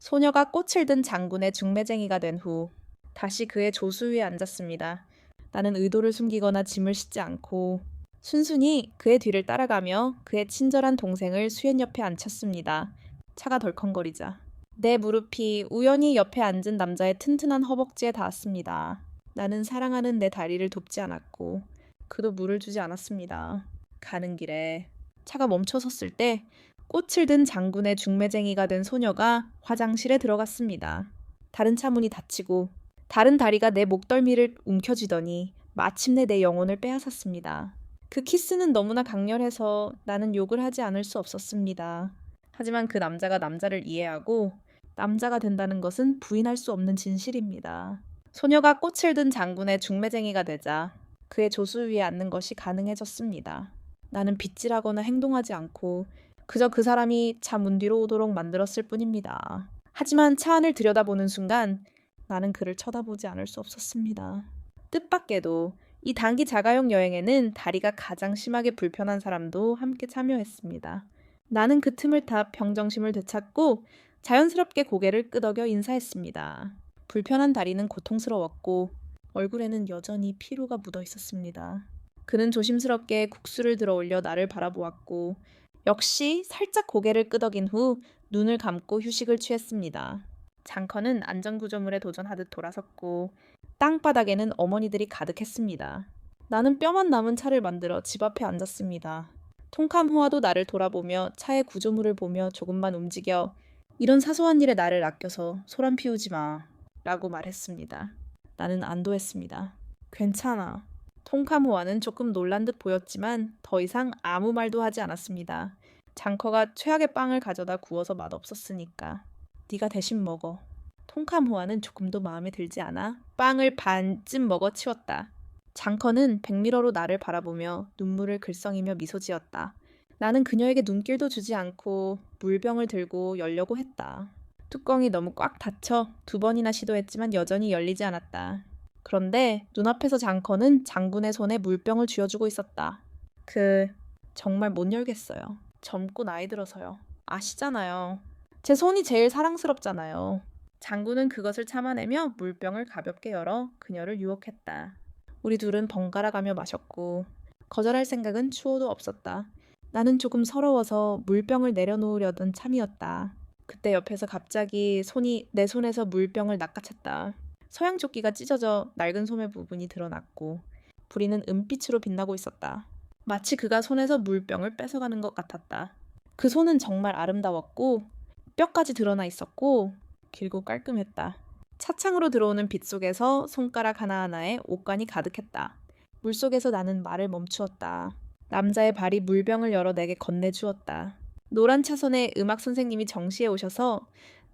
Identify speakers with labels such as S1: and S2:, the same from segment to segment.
S1: 소녀가 꽃을 든 장군의 중매쟁이가 된 후 다시 그의 조수 위에 앉았습니다. 나는 의도를 숨기거나 짐을 싣지 않고 순순히 그의 뒤를 따라가며 그의 친절한 동생을 수연 옆에 앉혔습니다. 차가 덜컹거리자 내 무릎이 우연히 옆에 앉은 남자의 튼튼한 허벅지에 닿았습니다. 나는 사랑하는 내 다리를 돕지 않았고 그도 물을 주지 않았습니다. 가는 길에 차가 멈춰 섰을 때 꽃을 든 장군의 중매쟁이가 된 소녀가 화장실에 들어갔습니다. 다른 차 문이 닫히고 다른 다리가 내 목덜미를 움켜쥐더니 마침내 내 영혼을 빼앗았습니다. 그 키스는 너무나 강렬해서 나는 욕을 하지 않을 수 없었습니다. 하지만 그 남자가 남자를 이해하고 남자가 된다는 것은 부인할 수 없는 진실입니다. 소녀가 꽃을 든 장군의 중매쟁이가 되자 그의 조수 위에 앉는 것이 가능해졌습니다. 나는 빗질하거나 행동하지 않고 그저 그 사람이 차 문 뒤로 오도록 만들었을 뿐입니다. 하지만 차 안을 들여다보는 순간 나는 그를 쳐다보지 않을 수 없었습니다. 뜻밖에도 이 단기 자가용 여행에는 다리가 가장 심하게 불편한 사람도 함께 참여했습니다. 나는 그 틈을 타 평정심을 되찾고 자연스럽게 고개를 끄덕여 인사했습니다. 불편한 다리는 고통스러웠고 얼굴에는 여전히 피로가 묻어 있었습니다. 그는 조심스럽게 국수를 들어 올려 나를 바라보았고 역시 살짝 고개를 끄덕인 후 눈을 감고 휴식을 취했습니다. 장커는 안전구조물에 도전하듯 돌아섰고 땅바닥에는 어머니들이 가득했습니다. 나는 뼈만 남은 차를 만들어 집 앞에 앉았습니다. 통캄호와도 나를 돌아보며 차의 구조물을 보며 조금만 움직여 이런 사소한 일에 나를 아껴서 소란 피우지 마 라고 말했습니다. 나는 안도했습니다. 괜찮아. 통캄호와는 조금 놀란 듯 보였지만 더 이상 아무 말도 하지 않았습니다. 장커가 최악의 빵을 가져다 구워서 맛없었으니까 네가 대신 먹어. 통캄호와는 조금도 마음에 들지 않아 빵을 반쯤 먹어 치웠다. 장커는 백미러로 나를 바라보며 눈물을 글썽이며 미소 지었다. 나는 그녀에게 눈길도 주지 않고 물병을 들고 열려고 했다. 뚜껑이 너무 꽉 닫혀 2번이나 시도했지만 여전히 열리지 않았다. 그런데 눈앞에서 장커는 장군의 손에 물병을 쥐어주고 있었다. 정말 못 열겠어요. 젊고 나이 들어서요. 아시잖아요. 제 손이 제일 사랑스럽잖아요. 장군은 그것을 참아내며 물병을 가볍게 열어 그녀를 유혹했다. 우리 둘은 번갈아 가며 마셨고 거절할 생각은 추호도 없었다. 나는 조금 서러워서 물병을 내려놓으려던 참이었다. 그때 옆에서 갑자기 손이 내 손에서 물병을 낚아챘다. 서양조끼가 찢어져 낡은 소매 부분이 드러났고 부리는 은빛으로 빛나고 있었다. 마치 그가 손에서 물병을 뺏어가는 것 같았다. 그 손은 정말 아름다웠고 뼈까지 드러나 있었고 길고 깔끔했다. 차창으로 들어오는 빛 속에서 손가락 하나하나에 옷관이 가득했다. 물속에서 나는 말을 멈추었다. 남자의 발이 물병을 열어 내게 건네주었다. 노란 차선에 음악 선생님이 정시에 오셔서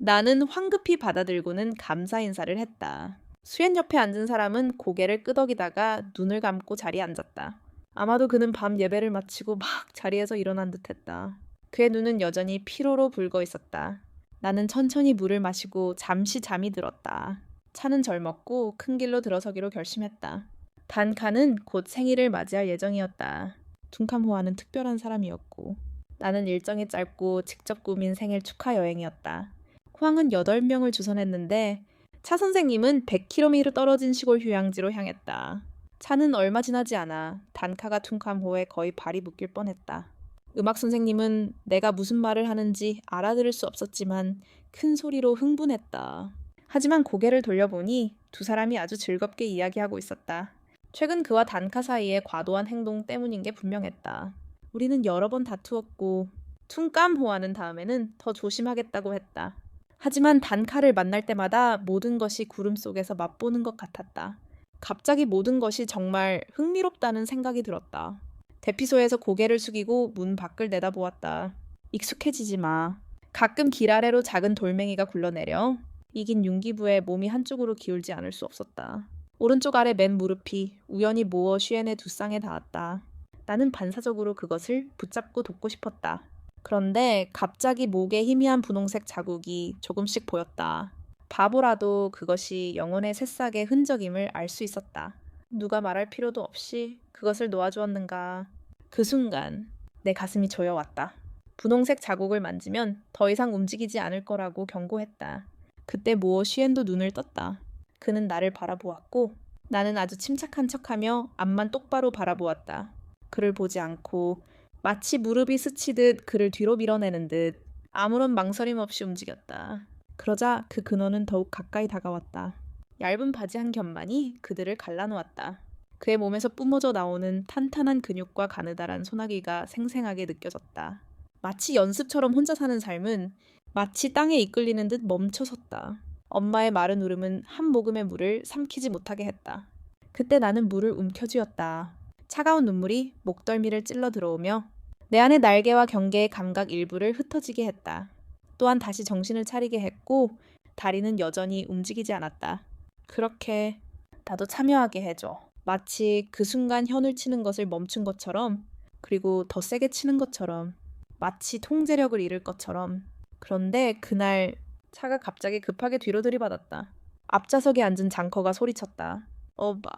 S1: 나는 황급히 받아들고는 감사 인사를 했다. 수연 옆에 앉은 사람은 고개를 끄덕이다가 눈을 감고 자리에 앉았다. 아마도 그는 밤 예배를 마치고 막 자리에서 일어난 듯했다. 그의 눈은 여전히 피로로 붉어 있었다. 나는 천천히 물을 마시고 잠시 잠이 들었다. 차는 젊었고 큰 길로 들어서기로 결심했다. 단카는 곧 생일을 맞이할 예정이었다. 둥캄호와는 특별한 사람이었고 나는 일정이 짧고 직접 꾸민 생일 축하 여행이었다. 호황은 8명을 주선했는데 차 선생님은 100km 떨어진 시골 휴양지로 향했다. 차는 얼마 지나지 않아 단카가 퉁캄호에 거의 발이 묶일 뻔했다. 음악 선생님은 내가 무슨 말을 하는지 알아들을 수 없었지만 큰 소리로 흥분했다. 하지만 고개를 돌려보니 두 사람이 아주 즐겁게 이야기하고 있었다. 최근 그와 단카 사이의 과도한 행동 때문인 게 분명했다. 우리는 여러 번 다투었고 퉁캄호와는 다음에는 더 조심하겠다고 했다. 하지만 단카를 만날 때마다 모든 것이 구름 속에서 맛보는 것 같았다. 갑자기 모든 것이 정말 흥미롭다는 생각이 들었다. 대피소에서 고개를 숙이고 문 밖을 내다보았다. 익숙해지지 마. 가끔 길 아래로 작은 돌멩이가 굴러내려 이긴 융기부에 몸이 한쪽으로 기울지 않을 수 없었다. 오른쪽 아래 맨 무릎이 우연히 모어 슈엔의 두 쌍에 닿았다. 나는 반사적으로 그것을 붙잡고 돕고 싶었다. 그런데 갑자기 목에 희미한 분홍색 자국이 조금씩 보였다. 바보라도 그것이 영혼의 새싹의 흔적임을 알 수 있었다. 누가 말할 필요도 없이 그것을 놓아주었는가. 그 순간 내 가슴이 조여왔다. 분홍색 자국을 만지면 더 이상 움직이지 않을 거라고 경고했다. 그때 모어 쉬엔도 눈을 떴다. 그는 나를 바라보았고 나는 아주 침착한 척하며 앞만 똑바로 바라보았다. 그를 보지 않고 마치 무릎이 스치듯 그를 뒤로 밀어내는 듯 아무런 망설임 없이 움직였다. 그러자 그 근원은 더욱 가까이 다가왔다. 얇은 바지 한 겹만이 그들을 갈라놓았다. 그의 몸에서 뿜어져 나오는 탄탄한 근육과 가느다란 소나기가 생생하게 느껴졌다. 마치 연습처럼 혼자 사는 삶은 마치 땅에 이끌리는 듯 멈춰섰다. 엄마의 마른 울음은 한 모금의 물을 삼키지 못하게 했다. 그때 나는 물을 움켜쥐었다. 차가운 눈물이 목덜미를 찔러 들어오며 내 안의 날개와 경계의 감각 일부를 흩어지게 했다. 또한 다시 정신을 차리게 했고 다리는 여전히 움직이지 않았다. 그렇게 나도 참여하게 해줘. 마치 그 순간 현을 치는 것을 멈춘 것처럼, 그리고 더 세게 치는 것처럼, 마치 통제력을 잃을 것처럼. 그런데 그날 차가 갑자기 급하게 뒤로 들이받았다. 앞좌석에 앉은 장커가 소리쳤다. 어봐,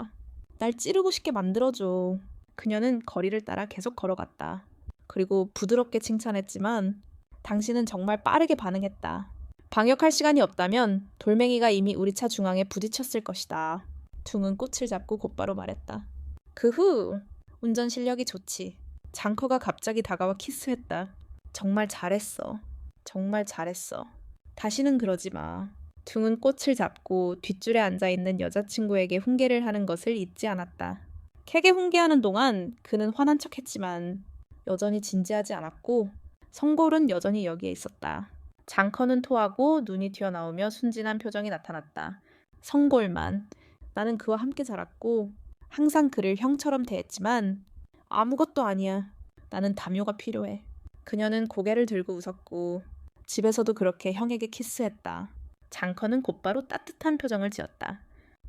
S1: 날 찌르고 싶게 만들어줘. 그녀는 거리를 따라 계속 걸어갔다. 그리고 부드럽게 칭찬했지만 당신은 정말 빠르게 반응했다. 방역할 시간이 없다면 돌멩이가 이미 우리 차 중앙에 부딪혔을 것이다. 둥은 꽃을 잡고 곧바로 말했다. 그 후 운전 실력이 좋지. 장커가 갑자기 다가와 키스했다. 정말 잘했어. 정말 잘했어. 다시는 그러지 마. 둥은 꽃을 잡고 뒷줄에 앉아있는 여자친구에게 훈계를 하는 것을 잊지 않았다. 캑에 훈계하는 동안 그는 화난 척했지만 여전히 진지하지 않았고 성골은 여전히 여기에 있었다. 장커는 토하고 눈이 튀어나오며 순진한 표정이 나타났다. 성골만. 나는 그와 함께 자랐고 항상 그를 형처럼 대했지만 아무것도 아니야. 나는 담요가 필요해. 그녀는 고개를 들고 웃었고 집에서도 그렇게 형에게 키스했다. 장커는 곧바로 따뜻한 표정을 지었다.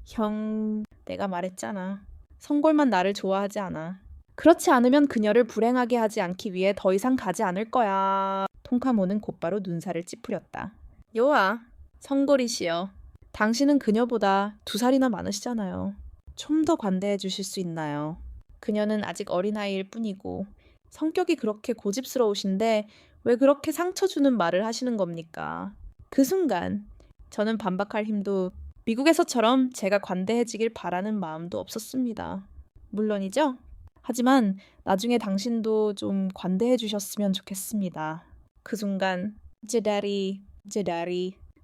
S1: 형, 내가 말했잖아. 성골만 나를 좋아하지 않아. 그렇지 않으면 그녀를 불행하게 하지 않기 위해 더 이상 가지 않을 거야. 통카모는 곧바로 눈살을 찌푸렸다. 요아, 성골이시여. 당신은 그녀보다 2살이나 많으시잖아요. 좀 더 관대해 주실 수 있나요? 그녀는 아직 어린아이일 뿐이고 성격이 그렇게 고집스러우신데 왜 그렇게 상처 주는 말을 하시는 겁니까? 그 순간 저는 반박할 힘도 미국에서처럼 제가 관대해지길 바라는 마음도 없었습니다. 물론이죠. 하지만 나중에 당신도 좀 관대해 주셨으면 좋겠습니다. 그 순간 제 다리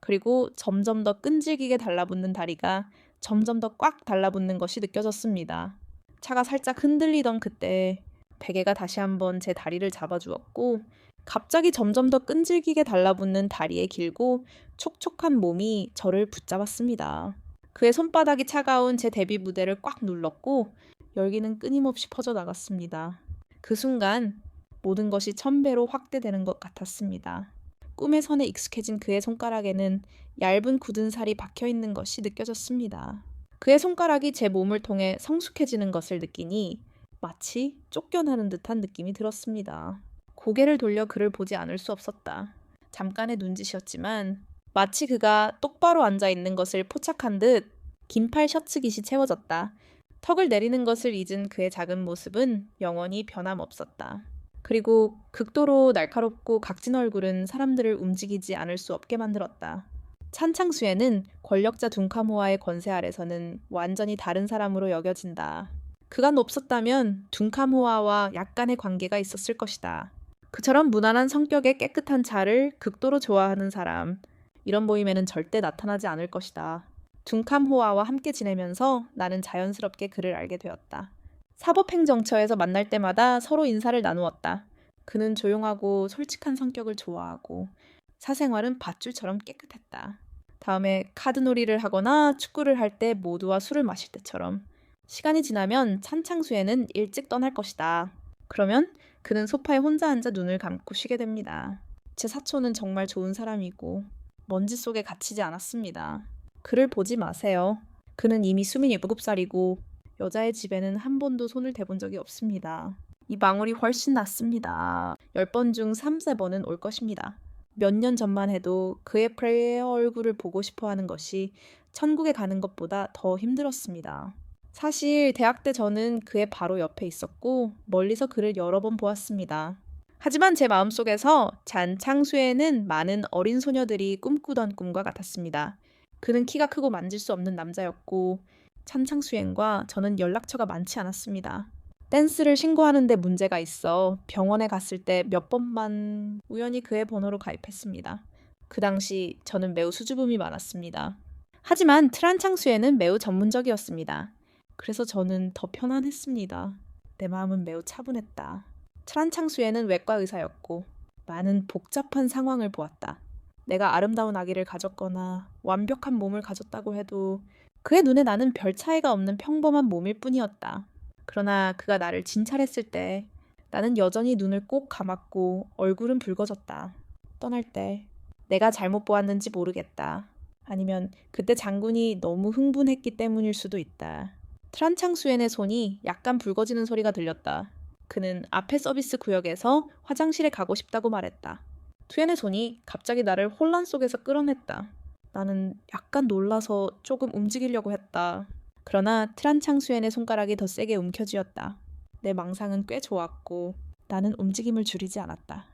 S1: 그리고 점점 더 끈질기게 달라붙는 다리가 점점 더 꽉 달라붙는 것이 느껴졌습니다. 차가 살짝 흔들리던 그때 베개가 다시 한번 제 다리를 잡아주었고 갑자기 점점 더 끈질기게 달라붙는 다리의 길고 촉촉한 몸이 저를 붙잡았습니다. 그의 손바닥이 차가운 제 데뷔 무대를 꽉 눌렀고 열기는 끊임없이 퍼져나갔습니다. 그 순간 모든 것이 1000배로 확대되는 것 같았습니다. 꿈의 선에 익숙해진 그의 손가락에는 얇은 굳은 살이 박혀있는 것이 느껴졌습니다. 그의 손가락이 제 몸을 통해 성숙해지는 것을 느끼니 마치 쫓겨나는 듯한 느낌이 들었습니다. 고개를 돌려 그를 보지 않을 수 없었다. 잠깐의 눈짓이었지만 마치 그가 똑바로 앉아있는 것을 포착한 듯 긴팔 셔츠 깃이 채워졌다. 턱을 내리는 것을 잊은 그의 작은 모습은 영원히 변함없었다. 그리고 극도로 날카롭고 각진 얼굴은 사람들을 움직이지 않을 수 없게 만들었다. 찬창수에는 권력자 둔카모아의 권세 아래서는 완전히 다른 사람으로 여겨진다. 그가 없었다면 둔카모아와 약간의 관계가 있었을 것이다. 그처럼 무난한 성격의 깨끗한 차를 극도로 좋아하는 사람, 이런 모임에는 절대 나타나지 않을 것이다. 둔캄호아와 함께 지내면서 나는 자연스럽게 그를 알게 되었다. 사법행정처에서 만날 때마다 서로 인사를 나누었다. 그는 조용하고 솔직한 성격을 좋아하고 사생활은 밧줄처럼 깨끗했다. 다음에 카드놀이를 하거나 축구를 할 때 모두와 술을 마실 때처럼. 시간이 지나면 찬창수에는 일찍 떠날 것이다. 그러면 그는 소파에 혼자 앉아 눈을 감고 쉬게 됩니다. 제 사촌은 정말 좋은 사람이고 먼지 속에 갇히지 않았습니다. 그를 보지 마세요. 그는 이미 27살이고 여자의 집에는 한 번도 손을 대본 적이 없습니다. 이 망울이 훨씬 낫습니다. 10번 중 3-4번은 올 것입니다. 몇 년 전만 해도 그의 프레이어 얼굴을 보고 싶어하는 것이 천국에 가는 것보다 더 힘들었습니다. 사실 대학 때 저는 그의 바로 옆에 있었고 멀리서 그를 여러 번 보았습니다. 하지만 제 마음속에서 잔창수에는 많은 어린 소녀들이 꿈꾸던 꿈과 같았습니다. 그는 키가 크고 만질 수 없는 남자였고 찬창수엔과 저는 연락처가 많지 않았습니다. 댄스를 신고하는데 문제가 있어 병원에 갔을 때 몇 번만 우연히 그의 번호로 가입했습니다. 그 당시 저는 매우 수줍음이 많았습니다. 하지만 트란창수에는 매우 전문적이었습니다. 그래서 저는 더 편안했습니다. 내 마음은 매우 차분했다. 트란창수에는 외과 의사였고 많은 복잡한 상황을 보았다. 내가 아름다운 아기를 가졌거나 완벽한 몸을 가졌다고 해도 그의 눈에 나는 별 차이가 없는 평범한 몸일 뿐이었다. 그러나 그가 나를 진찰했을 때 나는 여전히 눈을 꼭 감았고 얼굴은 붉어졌다. 떠날 때 내가 잘못 보았는지 모르겠다. 아니면 그때 장군이 너무 흥분했기 때문일 수도 있다. 트란창수엔의 손이 약간 붉어지는 소리가 들렸다. 그는 앞에 서비스 구역에서 화장실에 가고 싶다고 말했다. 투엔의 손이 갑자기 나를 혼란 속에서 끌어냈다. 나는 약간 놀라서 조금 움직이려고 했다. 그러나 트란창수엔의 손가락이 더 세게 움켜쥐었다. 내 망상은 꽤 좋았고 나는 움직임을 줄이지 않았다.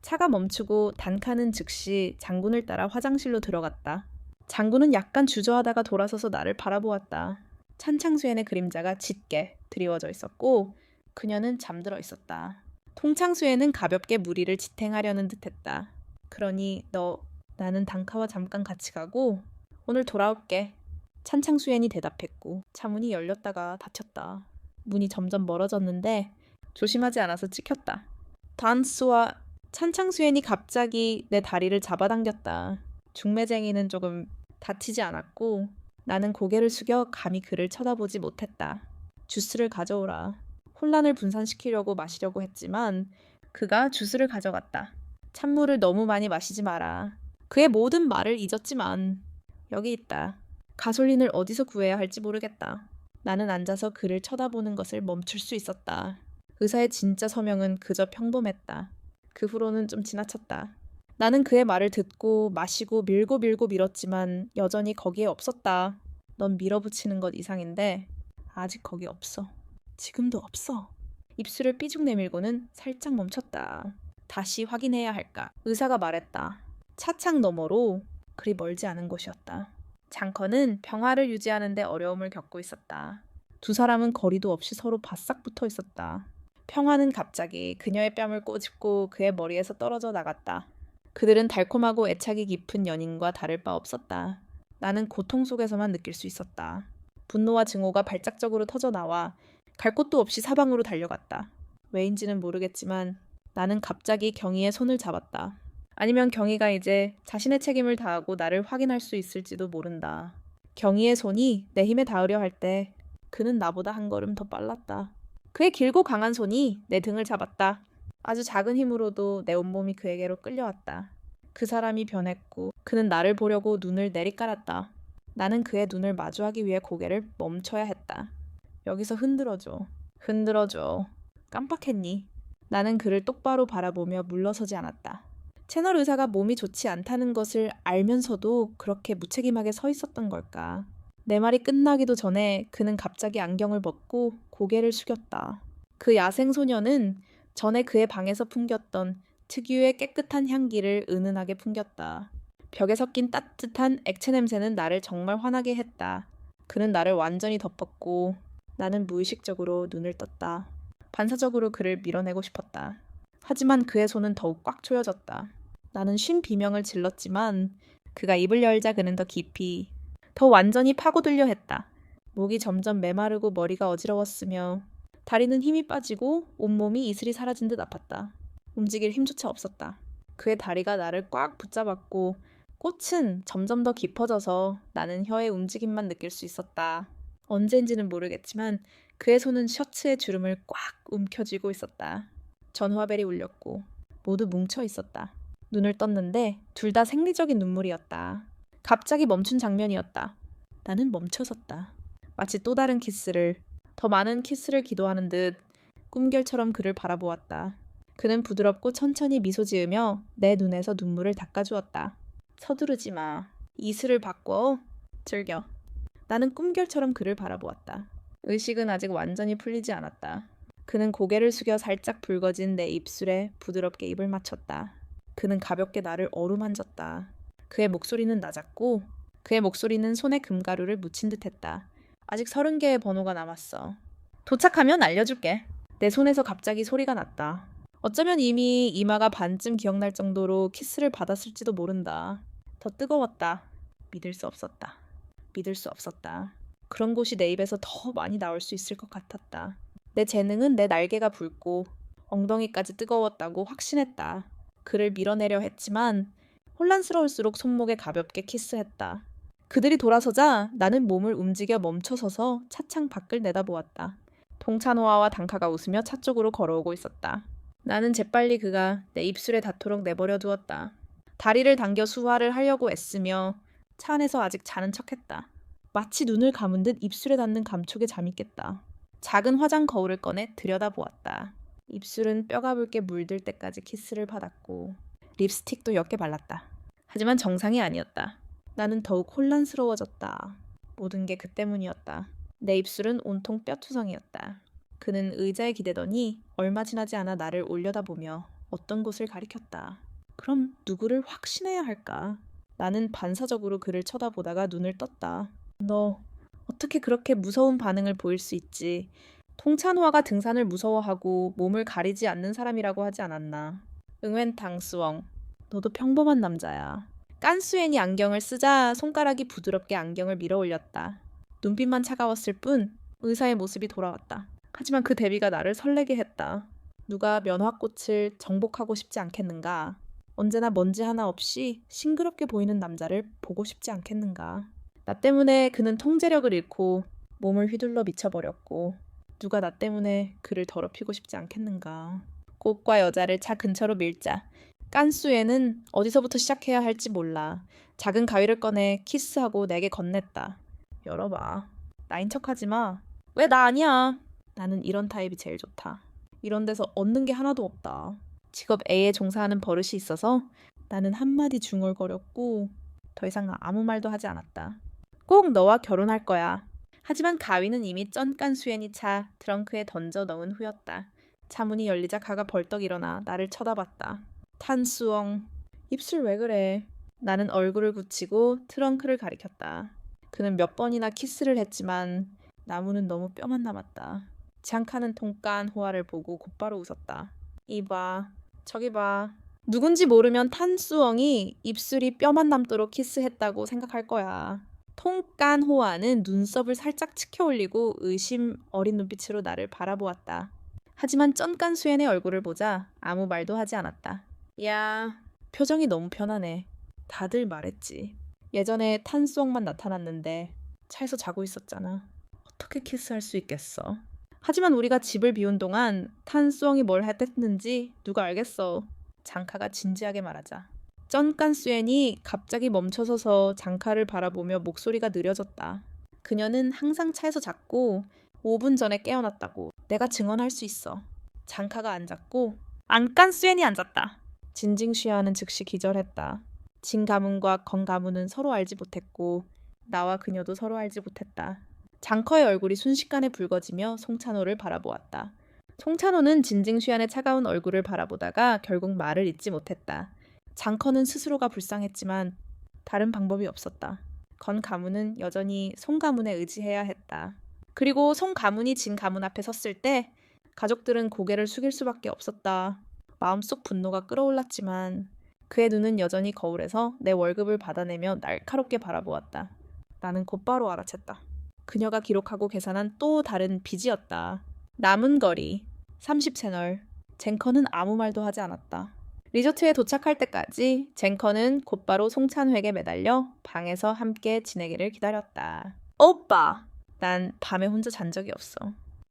S1: 차가 멈추고 단칸은 즉시 장군을 따라 화장실로 들어갔다. 장군은 약간 주저하다가 돌아서서 나를 바라보았다. 찬창수엔의 그림자가 짙게 드리워져 있었고 그녀는 잠들어 있었다. 통창수에는 가볍게 무리를 지탱하려는 듯했다. 그러니 나는 단카와 잠깐 같이 가고 오늘 돌아올게. 찬창수엔이 대답했고 차문이 열렸다가 닫혔다. 문이 점점 멀어졌는데 조심하지 않아서 찍혔다. 단스와 찬창수엔이 갑자기 내 다리를 잡아당겼다. 중매쟁이는 조금 다치지 않았고 나는 고개를 숙여 감히 그를 쳐다보지 못했다. 주스를 가져오라. 혼란을 분산시키려고 마시려고 했지만 그가 주스를 가져갔다. 찬물을 너무 많이 마시지 마라. 그의 모든 말을 잊었지만 여기 있다. 가솔린을 어디서 구해야 할지 모르겠다. 나는 앉아서 그를 쳐다보는 것을 멈출 수 있었다. 의사의 진짜 서명은 그저 평범했다. 그 후로는 좀 지나쳤다. 나는 그의 말을 듣고 마시고 밀고 밀었지만 여전히 거기에 없었다. 넌 밀어붙이는 것 이상인데 아직 거기 없어. 지금도 없어. 입술을 삐죽 내밀고는 살짝 멈췄다. 다시 확인해야 할까? 의사가 말했다. 차창 너머로 그리 멀지 않은 곳이었다. 장커는 평화를 유지하는 데 어려움을 겪고 있었다. 두 사람은 거리도 없이 서로 바싹 붙어 있었다. 평화는 갑자기 그녀의 뺨을 꼬집고 그의 머리에서 떨어져 나갔다. 그들은 달콤하고 애착이 깊은 연인과 다를 바 없었다. 나는 고통 속에서만 느낄 수 있었다. 분노와 증오가 발작적으로 터져나와 갈 곳도 없이 사방으로 달려갔다. 왜인지는 모르겠지만 나는 갑자기 경희의 손을 잡았다. 아니면 경희가 이제 자신의 책임을 다하고 나를 확인할 수 있을지도 모른다. 경희의 손이 내 힘에 닿으려 할 때 그는 나보다 한 걸음 더 빨랐다. 그의 길고 강한 손이 내 등을 잡았다. 아주 작은 힘으로도 내 온몸이 그에게로 끌려왔다. 그 사람이 변했고 그는 나를 보려고 눈을 내리깔았다. 나는 그의 눈을 마주하기 위해 고개를 멈춰야 했다. 여기서 흔들어줘. 흔들어줘. 깜빡했니? 나는 그를 똑바로 바라보며 물러서지 않았다. 채널 의사가 몸이 좋지 않다는 것을 알면서도 그렇게 무책임하게 서 있었던 걸까? 내 말이 끝나기도 전에 그는 갑자기 안경을 벗고 고개를 숙였다. 그 야생소녀는 전에 그의 방에서 풍겼던 특유의 깨끗한 향기를 은은하게 풍겼다. 벽에 섞인 따뜻한 액체 냄새는 나를 정말 화나게 했다. 그는 나를 완전히 덮었고 나는 무의식적으로 눈을 떴다. 반사적으로 그를 밀어내고 싶었다. 하지만 그의 손은 더욱 꽉 조여졌다. 나는 쉰 비명을 질렀지만 그가 입을 열자 그는 더 깊이, 더 완전히 파고들려 했다. 목이 점점 메마르고 머리가 어지러웠으며 다리는 힘이 빠지고 온몸이 이슬이 사라진 듯 아팠다. 움직일 힘조차 없었다. 그의 다리가 나를 꽉 붙잡았고 꽃은 점점 더 깊어져서 나는 혀의 움직임만 느낄 수 있었다. 언제인지는 모르겠지만 그의 손은 셔츠의 주름을 꽉 움켜쥐고 있었다. 전화벨이 울렸고 모두 뭉쳐 있었다. 눈을 떴는데 둘 다 생리적인 눈물이었다. 갑자기 멈춘 장면이었다. 나는 멈춰섰다. 마치 또 다른 키스를, 더 많은 키스를 기도하는 듯 꿈결처럼 그를 바라보았다. 그는 부드럽고 천천히 미소 지으며 내 눈에서 눈물을 닦아주었다. 서두르지 마. 이슬을 바꿔. 즐겨. 나는 꿈결처럼 그를 바라보았다. 의식은 아직 완전히 풀리지 않았다. 그는 고개를 숙여 살짝 붉어진 내 입술에 부드럽게 입을 맞췄다. 그는 가볍게 나를 어루만졌다. 그의 목소리는 낮았고 그의 목소리는 손에 금가루를 묻힌 듯했다. 아직 30개의 번호가 남았어. 도착하면 알려줄게. 내 손에서 갑자기 소리가 났다. 어쩌면 이미 이마가 반쯤 기억날 정도로 키스를 받았을지도 모른다. 더 뜨거웠다. 믿을 수 없었다. 믿을 수 없었다. 그런 곳이 내 입에서 더 많이 나올 수 있을 것 같았다. 내 재능은 내 날개가 붉고 엉덩이까지 뜨거웠다고 확신했다. 그를 밀어내려 했지만 혼란스러울수록 손목에 가볍게 키스했다. 그들이 돌아서자 나는 몸을 움직여 멈춰서서 차창 밖을 내다보았다. 동찬호아와 단카가 웃으며 차 쪽으로 걸어오고 있었다. 나는 재빨리 그가 내 입술에 닿도록 내버려 두었다. 다리를 당겨 수화를 하려고 애쓰며 차 안에서 아직 자는 척했다. 마치 눈을 감은 듯 입술에 닿는 감촉에 잠이 깼다. 작은 화장 거울을 꺼내 들여다보았다. 입술은 뼈가 붉게 물들 때까지 키스를 받았고 립스틱도 옅게 발랐다. 하지만 정상이 아니었다. 나는 더욱 혼란스러워졌다. 모든 게 그 때문이었다. 내 입술은 온통 뼈투성이었다. 그는 의자에 기대더니 얼마 지나지 않아 나를 올려다보며 어떤 곳을 가리켰다. 그럼 누구를 확신해야 할까? 나는 반사적으로 그를 쳐다보다가 눈을 떴다. 너 어떻게 그렇게 무서운 반응을 보일 수 있지? 통찬호아가 등산을 무서워하고 몸을 가리지 않는 사람이라고 하지 않았나? 응웬 당스웡, 너도 평범한 남자야. 깐수엔이 안경을 쓰자 손가락이 부드럽게 안경을 밀어 올렸다. 눈빛만 차가웠을 뿐 의사의 모습이 돌아왔다. 하지만 그 대비가 나를 설레게 했다. 누가 면화꽃을 정복하고 싶지 않겠는가? 언제나 먼지 하나 없이 싱그럽게 보이는 남자를 보고 싶지 않겠는가? 나 때문에 그는 통제력을 잃고 몸을 휘둘러 미쳐버렸고 누가 나 때문에 그를 더럽히고 싶지 않겠는가? 꽃과 여자를 차 근처로 밀자 깐수에는 어디서부터 시작해야 할지 몰라. 작은 가위를 꺼내 키스하고 내게 건넸다. 열어봐. 나인 척하지 마. 왜 나 아니야? 나는 이런 타입이 제일 좋다. 이런 데서 얻는 게 하나도 없다. 직업 A에 종사하는 버릇이 있어서 나는 한마디 중얼거렸고 더 이상 아무 말도 하지 않았다. 꼭 너와 결혼할 거야. 하지만 가위는 이미 쩐깐 수엔이 차 트렁크에 던져 넣은 후였다. 차 문이 열리자 가가 벌떡 일어나 나를 쳐다봤다. 탄수엉, 입술 왜 그래? 나는 얼굴을 굳히고 트렁크를 가리켰다. 그는 몇 번이나 키스를 했지만 나무는 너무 뼈만 남았다. 장카는 통깐 호아를 보고 곧바로 웃었다. 이봐, 저기 봐. 누군지 모르면 탄수엉이 입술이 뼈만 남도록 키스했다고 생각할 거야. 통깐 호아는 눈썹을 살짝 치켜 올리고 의심 어린 눈빛으로 나를 바라보았다. 하지만 쩐깐 수엔의 얼굴을 보자 아무 말도 하지 않았다. 야, 표정이 너무 편하네. 다들 말했지. 예전에 탄수엉만 나타났는데 차에서 자고 있었잖아. 어떻게 키스할 수 있겠어? 하지만 우리가 집을 비운 동안 탄수엉이 뭘 했는지 누가 알겠어. 장카가 진지하게 말하자. 쩐깐 수엔이 갑자기 멈춰서서 장카를 바라보며 목소리가 느려졌다. 그녀는 항상 차에서 잤고 5분 전에 깨어났다고. 내가 증언할 수 있어. 장카가 앉았고 안깐 수엔이 앉았다. 진징쉬아는 즉시 기절했다. 진 가문과 건 가문은 서로 알지 못했고 나와 그녀도 서로 알지 못했다. 장커의 얼굴이 순식간에 붉어지며 송찬호를 바라보았다. 송찬호는 진징쉬안의 차가운 얼굴을 바라보다가 결국 말을 잇지 못했다. 장커는 스스로가 불쌍했지만 다른 방법이 없었다. 건 가문은 여전히 송 가문에 의지해야 했다. 그리고 송 가문이 진 가문 앞에 섰을 때 가족들은 고개를 숙일 수밖에 없었다. 마음속 분노가 끓어올랐지만 그의 눈은 여전히 거울에서 내 월급을 받아내며 날카롭게 바라보았다. 나는 곧바로 알아챘다. 그녀가 기록하고 계산한 또 다른 빚이었다. 남은 거리 30채널. 젠커는 아무 말도 하지 않았다. 리조트에 도착할 때까지 젠커는 곧바로 송찬호에게 매달려 방에서 함께 지내기를 기다렸다. 오빠! 난 밤에 혼자 잔 적이 없어.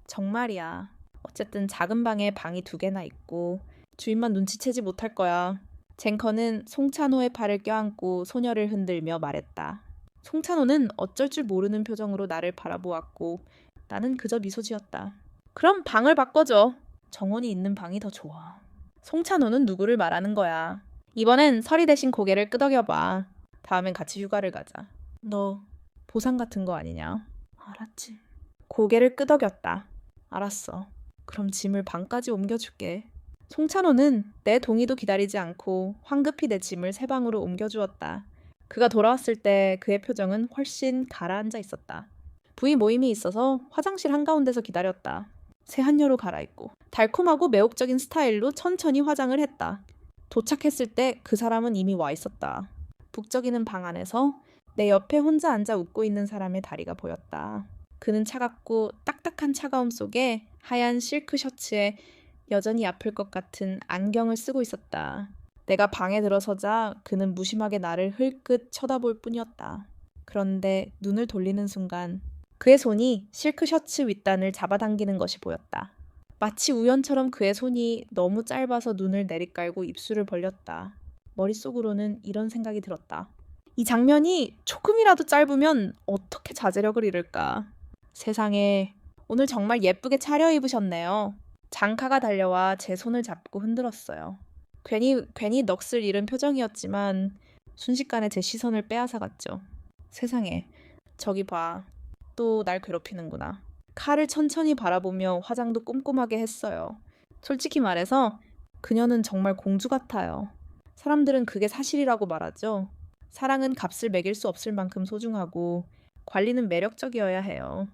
S1: 정말이야. 어쨌든 작은 방에 방이 2개나 있고 주인만 눈치채지 못할 거야. 젠커는 송찬호의 팔을 껴안고 소녀를 흔들며 말했다. 송찬호는 어쩔 줄 모르는 표정으로 나를 바라보았고 나는 그저 미소 지었다. 그럼 방을 바꿔줘. 정원이 있는 방이 더 좋아. 송찬호는 누구를 말하는 거야. 이번엔 서리 대신 고개를 끄덕여봐. 다음엔 같이 휴가를 가자. 너 보상 같은 거 아니냐? 알았지. 고개를 끄덕였다. 알았어. 그럼 짐을 방까지 옮겨줄게. 송찬호는 내 동의도 기다리지 않고 황급히 내 짐을 새 방으로 옮겨주었다. 그가 돌아왔을 때 그의 표정은 훨씬 가라앉아 있었다. 부위 모임이 있어서 화장실 한가운데서 기다렸다. 새 한여로 갈아입고 달콤하고 매혹적인 스타일로 천천히 화장을 했다. 도착했을 때 그 사람은 이미 와 있었다. 북적이는 방 안에서 내 옆에 혼자 앉아 웃고 있는 사람의 다리가 보였다. 그는 차갑고 딱딱한 차가움 속에 하얀 실크 셔츠에 여전히 아플 것 같은 안경을 쓰고 있었다. 내가 방에 들어서자 그는 무심하게 나를 흘끗 쳐다볼 뿐이었다. 그런데 눈을 돌리는 순간 그의 손이 실크 셔츠 윗단을 잡아당기는 것이 보였다. 마치 우연처럼 그의 손이 너무 짧아서 눈을 내리깔고 입술을 벌렸다. 머릿속으로는 이런 생각이 들었다. 이 장면이 조금이라도 짧으면 어떻게 자제력을 잃을까? 세상에, 오늘 정말 예쁘게 차려입으셨네요. 장카가 달려와 제 손을 잡고 흔들었어요. 괜히 넋을 잃은 표정이었지만 순식간에 제 시선을 빼앗아갔죠. 세상에, 저기 봐. 또 날 괴롭히는구나. 칼을 천천히 바라보며 화장도 꼼꼼하게 했어요. 솔직히 말해서 그녀는 정말 공주 같아요. 사람들은 그게 사실이라고 말하죠. 사랑은 값을 매길 수 없을 만큼 소중하고 관리는 매력적이어야 해요.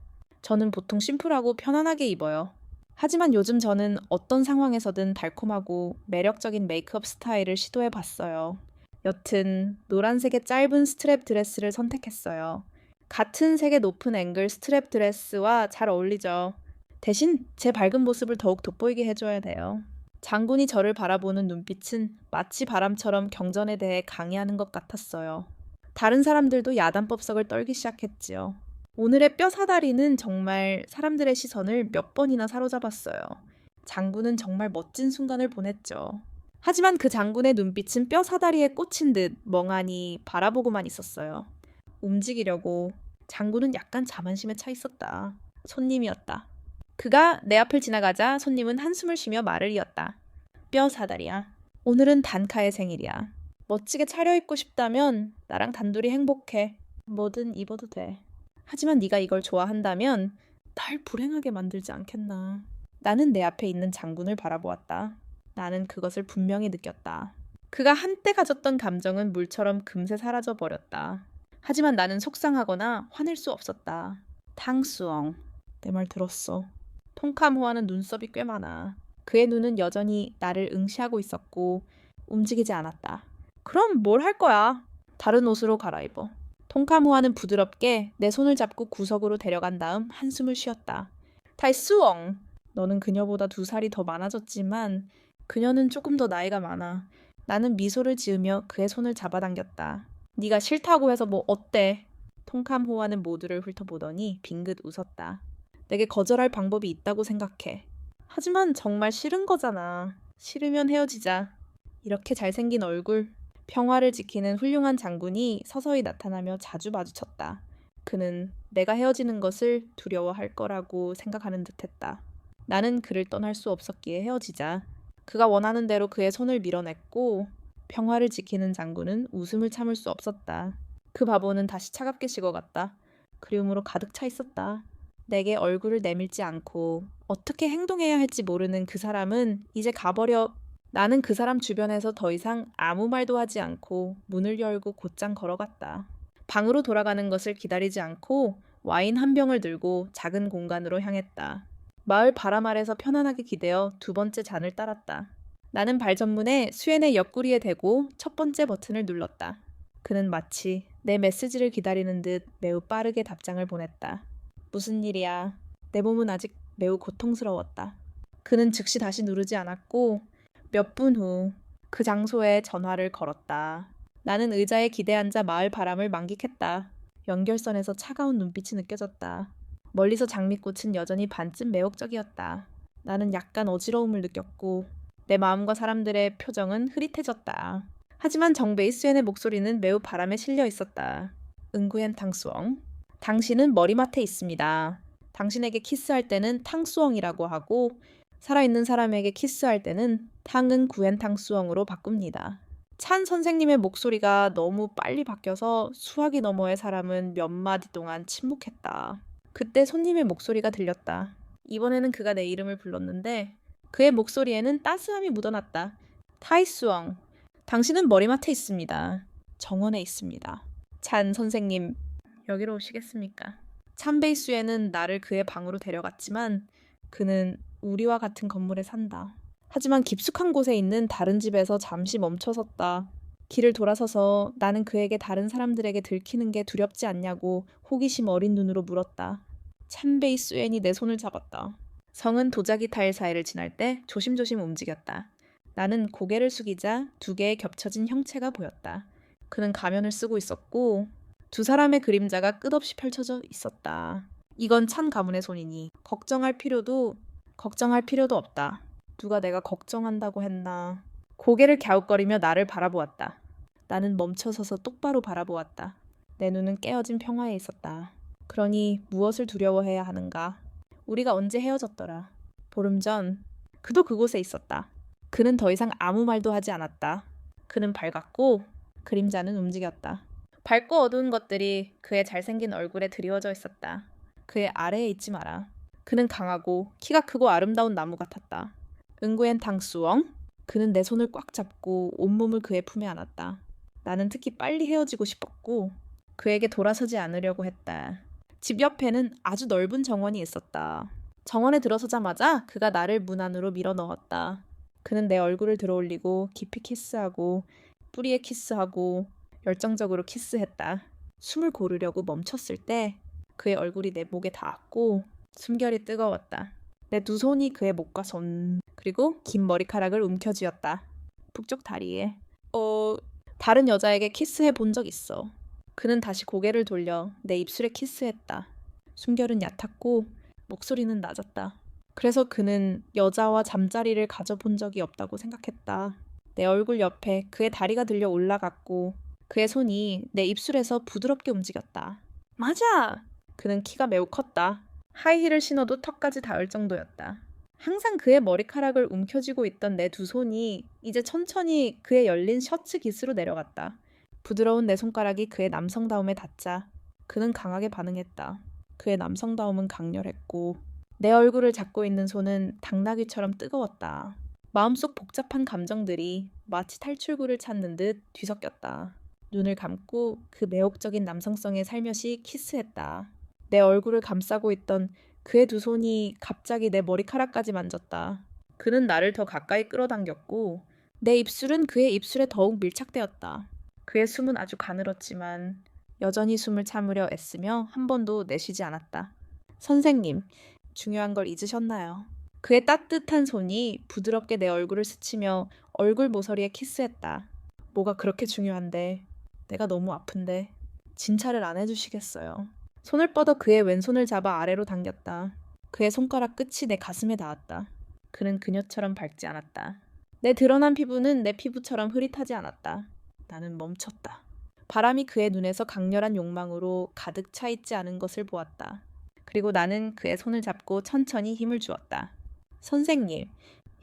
S1: 저는 보통 심플하고 편안하게 입어요. 하지만 요즘 저는 어떤 상황에서든 달콤하고 매력적인 메이크업 스타일을 시도해 봤어요. 여튼 노란색의 짧은 스트랩 드레스를 선택했어요. 같은 색의 높은 앵글 스트랩 드레스와 잘 어울리죠. 대신 제 밝은 모습을 더욱 돋보이게 해줘야 돼요. 장군이 저를 바라보는 눈빛은 마치 바람처럼 경전에 대해 강의하는 것 같았어요. 다른 사람들도 야단법석을 떨기 시작했지요. 오늘의 뼈 사다리는 정말 사람들의 시선을 몇 번이나 사로잡았어요. 장군은 정말 멋진 순간을 보냈죠. 하지만 그 장군의 눈빛은 뼈 사다리에 꽂힌 듯 멍하니 바라보고만 있었어요. 움직이려고 장군은 약간 자만심에 차 있었다. 손님이었다. 그가 내 앞을 지나가자 손님은 한숨을 쉬며 말을 이었다. 뼈 사다리야. 오늘은 단카의 생일이야. 멋지게 차려입고 싶다면 나랑 단둘이 행복해. 뭐든 입어도 돼. 하지만 네가 이걸 좋아한다면 날 불행하게 만들지 않겠나. 나는 내 앞에 있는 장군을 바라보았다. 나는 그것을 분명히 느꼈다. 그가 한때 가졌던 감정은 물처럼 금세 사라져 버렸다. 하지만 나는 속상하거나 화낼 수 없었다. 탕수엉. 내 말 들었어. 통카무와는 눈썹이 꽤 많아. 그의 눈은 여전히 나를 응시하고 있었고 움직이지 않았다. 그럼 뭘 할 거야? 다른 옷으로 갈아입어. 통카무와는 부드럽게 내 손을 잡고 구석으로 데려간 다음 한숨을 쉬었다. 달수엉. 너는 그녀보다 2살이 더 많아졌지만 그녀는 조금 더 나이가 많아. 나는 미소를 지으며 그의 손을 잡아당겼다. 네가 싫다고 해서 뭐 어때? 통캄호와는 모두를 훑어보더니 빙긋 웃었다. 내게 거절할 방법이 있다고 생각해. 하지만 정말 싫은 거잖아. 싫으면 헤어지자. 이렇게 잘생긴 얼굴. 평화를 지키는 훌륭한 장군이 서서히 나타나며 자주 마주쳤다. 그는 내가 헤어지는 것을 두려워할 거라고 생각하는 듯했다. 나는 그를 떠날 수 없었기에 헤어지자. 그가 원하는 대로 그의 손을 밀어냈고 평화를 지키는 장군은 웃음을 참을 수 없었다. 그 바보는 다시 차갑게 식어갔다. 그리움으로 가득 차 있었다. 내게 얼굴을 내밀지 않고 어떻게 행동해야 할지 모르는 그 사람은 이제 가버려. 나는 그 사람 주변에서 더 이상 아무 말도 하지 않고 문을 열고 곧장 걸어갔다. 방으로 돌아가는 것을 기다리지 않고 와인 한 병을 들고 작은 공간으로 향했다. 마을 바람 아래서 편안하게 기대어 2번째 잔을 따랐다. 나는 발전문에 수엔의 옆구리에 대고 첫 번째 버튼을 눌렀다. 그는 마치 내 메시지를 기다리는 듯 매우 빠르게 답장을 보냈다. 무슨 일이야? 내 몸은 아직 매우 고통스러웠다. 그는 즉시 다시 누르지 않았고 몇 분 후 그 장소에 전화를 걸었다. 나는 의자에 기대앉아 마을 바람을 만끽했다. 연결선에서 차가운 눈빛이 느껴졌다. 멀리서 장미꽃은 여전히 반쯤 매혹적이었다. 나는 약간 어지러움을 느꼈고 내 마음과 사람들의 표정은 흐릿해졌다. 하지만 정베이스엔의 목소리는 매우 바람에 실려 있었다. 응구엔 탕수엉. 당신은 머리맡에 있습니다. 당신에게 키스할 때는 탕수엉이라고 하고 살아있는 사람에게 키스할 때는 탕은 구엔 탕수엉으로 바꿉니다. 찬 선생님의 목소리가 너무 빨리 바뀌어서 수화기 너머의 사람은 몇 마디 동안 침묵했다. 그때 손님의 목소리가 들렸다. 이번에는 그가 내 이름을 불렀는데 그의 목소리에는 따스함이 묻어났다. 타이수엉, 당신은 머리맡에 있습니다. 정원에 있습니다. 잔 선생님, 여기로 오시겠습니까? 참베이수에는 나를 그의 방으로 데려갔지만 그는 우리와 같은 건물에 산다. 하지만 깊숙한 곳에 있는 다른 집에서 잠시 멈춰섰다. 길을 돌아서서 나는 그에게 다른 사람들에게 들키는 게 두렵지 않냐고 호기심 어린 눈으로 물었다. 참베이수엔이 내 손을 잡았다. 성은 도자기 타일 사이를 지날 때 조심조심 움직였다. 나는 고개를 숙이자 두 개의 겹쳐진 형체가 보였다. 그는 가면을 쓰고 있었고 두 사람의 그림자가 끝없이 펼쳐져 있었다. 이건 찬 가문의 손이니 걱정할 필요도 없다. 누가 내가 걱정한다고 했나. 고개를 갸웃거리며 나를 바라보았다. 나는 멈춰서서 똑바로 바라보았다. 내 눈은 깨어진 평화에 있었다. 그러니 무엇을 두려워해야 하는가. 우리가 언제 헤어졌더라. 보름 전 그도 그곳에 있었다. 그는 더 이상 아무 말도 하지 않았다. 그는 밝았고 그림자는 움직였다. 밝고 어두운 것들이 그의 잘생긴 얼굴에 드리워져 있었다. 그의 아래에 있지 마라. 그는 강하고 키가 크고 아름다운 나무 같았다. 응구엔 탕수엉? 그는 내 손을 꽉 잡고 온몸을 그의 품에 안았다. 나는 특히 빨리 헤어지고 싶었고 그에게 돌아서지 않으려고 했다. 집 옆에는 아주 넓은 정원이 있었다. 정원에 들어서자마자 그가 나를 문 안으로 밀어 넣었다. 그는 내 얼굴을 들어올리고 깊이 키스하고 뿌리에 키스하고 열정적으로 키스했다. 숨을 고르려고 멈췄을 때 그의 얼굴이 내 목에 닿았고 숨결이 뜨거웠다. 내 두 손이 그의 목과 손 그리고 긴 머리카락을 움켜쥐었다. 북쪽 다리에. 다른 여자에게 키스해 본 적 있어. 그는 다시 고개를 돌려 내 입술에 키스했다. 숨결은 얕았고 목소리는 낮았다. 그래서 그는 여자와 잠자리를 가져본 적이 없다고 생각했다. 내 얼굴 옆에 그의 다리가 들려 올라갔고 그의 손이 내 입술에서 부드럽게 움직였다. 맞아! 그는 키가 매우 컸다. 하이힐을 신어도 턱까지 닿을 정도였다. 항상 그의 머리카락을 움켜쥐고 있던 내 두 손이 이제 천천히 그의 열린 셔츠 깃으로 내려갔다. 부드러운 내 손가락이 그의 남성다움에 닿자 그는 강하게 반응했다. 그의 남성다움은 강렬했고 내 얼굴을 잡고 있는 손은 당나귀처럼 뜨거웠다. 마음속 복잡한 감정들이 마치 탈출구를 찾는 듯 뒤섞였다. 눈을 감고 그 매혹적인 남성성에 살며시 키스했다. 내 얼굴을 감싸고 있던 그의 두 손이 갑자기 내 머리카락까지 만졌다. 그는 나를 더 가까이 끌어당겼고 내 입술은 그의 입술에 더욱 밀착되었다. 그의 숨은 아주 가늘었지만 여전히 숨을 참으려 애쓰며 한 번도 내쉬지 않았다. 선생님, 중요한 걸 잊으셨나요? 그의 따뜻한 손이 부드럽게 내 얼굴을 스치며 얼굴 모서리에 키스했다. 뭐가 그렇게 중요한데. 내가 너무 아픈데. 진찰을 안 해주시겠어요? 손을 뻗어 그의 왼손을 잡아 아래로 당겼다. 그의 손가락 끝이 내 가슴에 닿았다. 그는 그녀처럼 밝지 않았다. 내 드러난 피부는 내 피부처럼 흐릿하지 않았다. 나는 멈췄다. 바람이 그의 눈에서 강렬한 욕망으로 가득 차 있지 않은 것을 보았다. 그리고 나는 그의 손을 잡고 천천히 힘을 주었다. 선생님,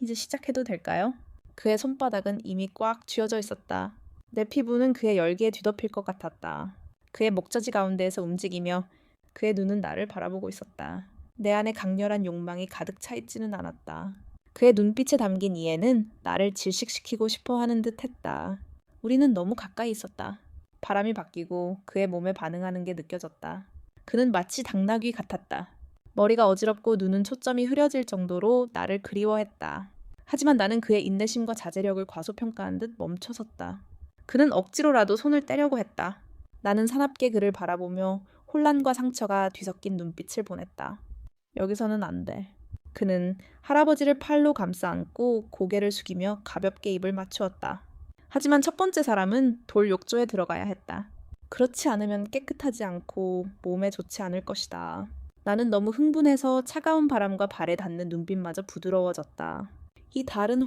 S1: 이제 시작해도 될까요? 그의 손바닥은 이미 꽉 쥐어져 있었다. 내 피부는 그의 열기에 뒤덮일 것 같았다. 그의 목젖이 가운데에서 움직이며 그의 눈은 나를 바라보고 있었다. 내 안에 강렬한 욕망이 가득 차 있지는 않았다. 그의 눈빛에 담긴 이해는 나를 질식시키고 싶어 하는 듯 했다. 우리는 너무 가까이 있었다. 바람이 바뀌고 그의 몸에 반응하는 게 느껴졌다. 그는 마치 당나귀 같았다. 머리가 어지럽고 눈은 초점이 흐려질 정도로 나를 그리워했다. 하지만 나는 그의 인내심과 자제력을 과소평가한 듯 멈춰섰다. 그는 억지로라도 손을 떼려고 했다. 나는 사납게 그를 바라보며 혼란과 상처가 뒤섞인 눈빛을 보냈다. 여기서는 안 돼. 그는 할아버지를 팔로 감싸 안고 고개를 숙이며 가볍게 입을 맞추었다. 하지만 첫 번째 사람은 돌 욕조에 들어가야 했다. 그렇지 않으면 깨끗하지 않고 몸에 좋지 않을 것이다. 나는 너무 흥분해서 차가운 바람과 발에 닿는 눈빛마저 부드러워졌다. 이 다른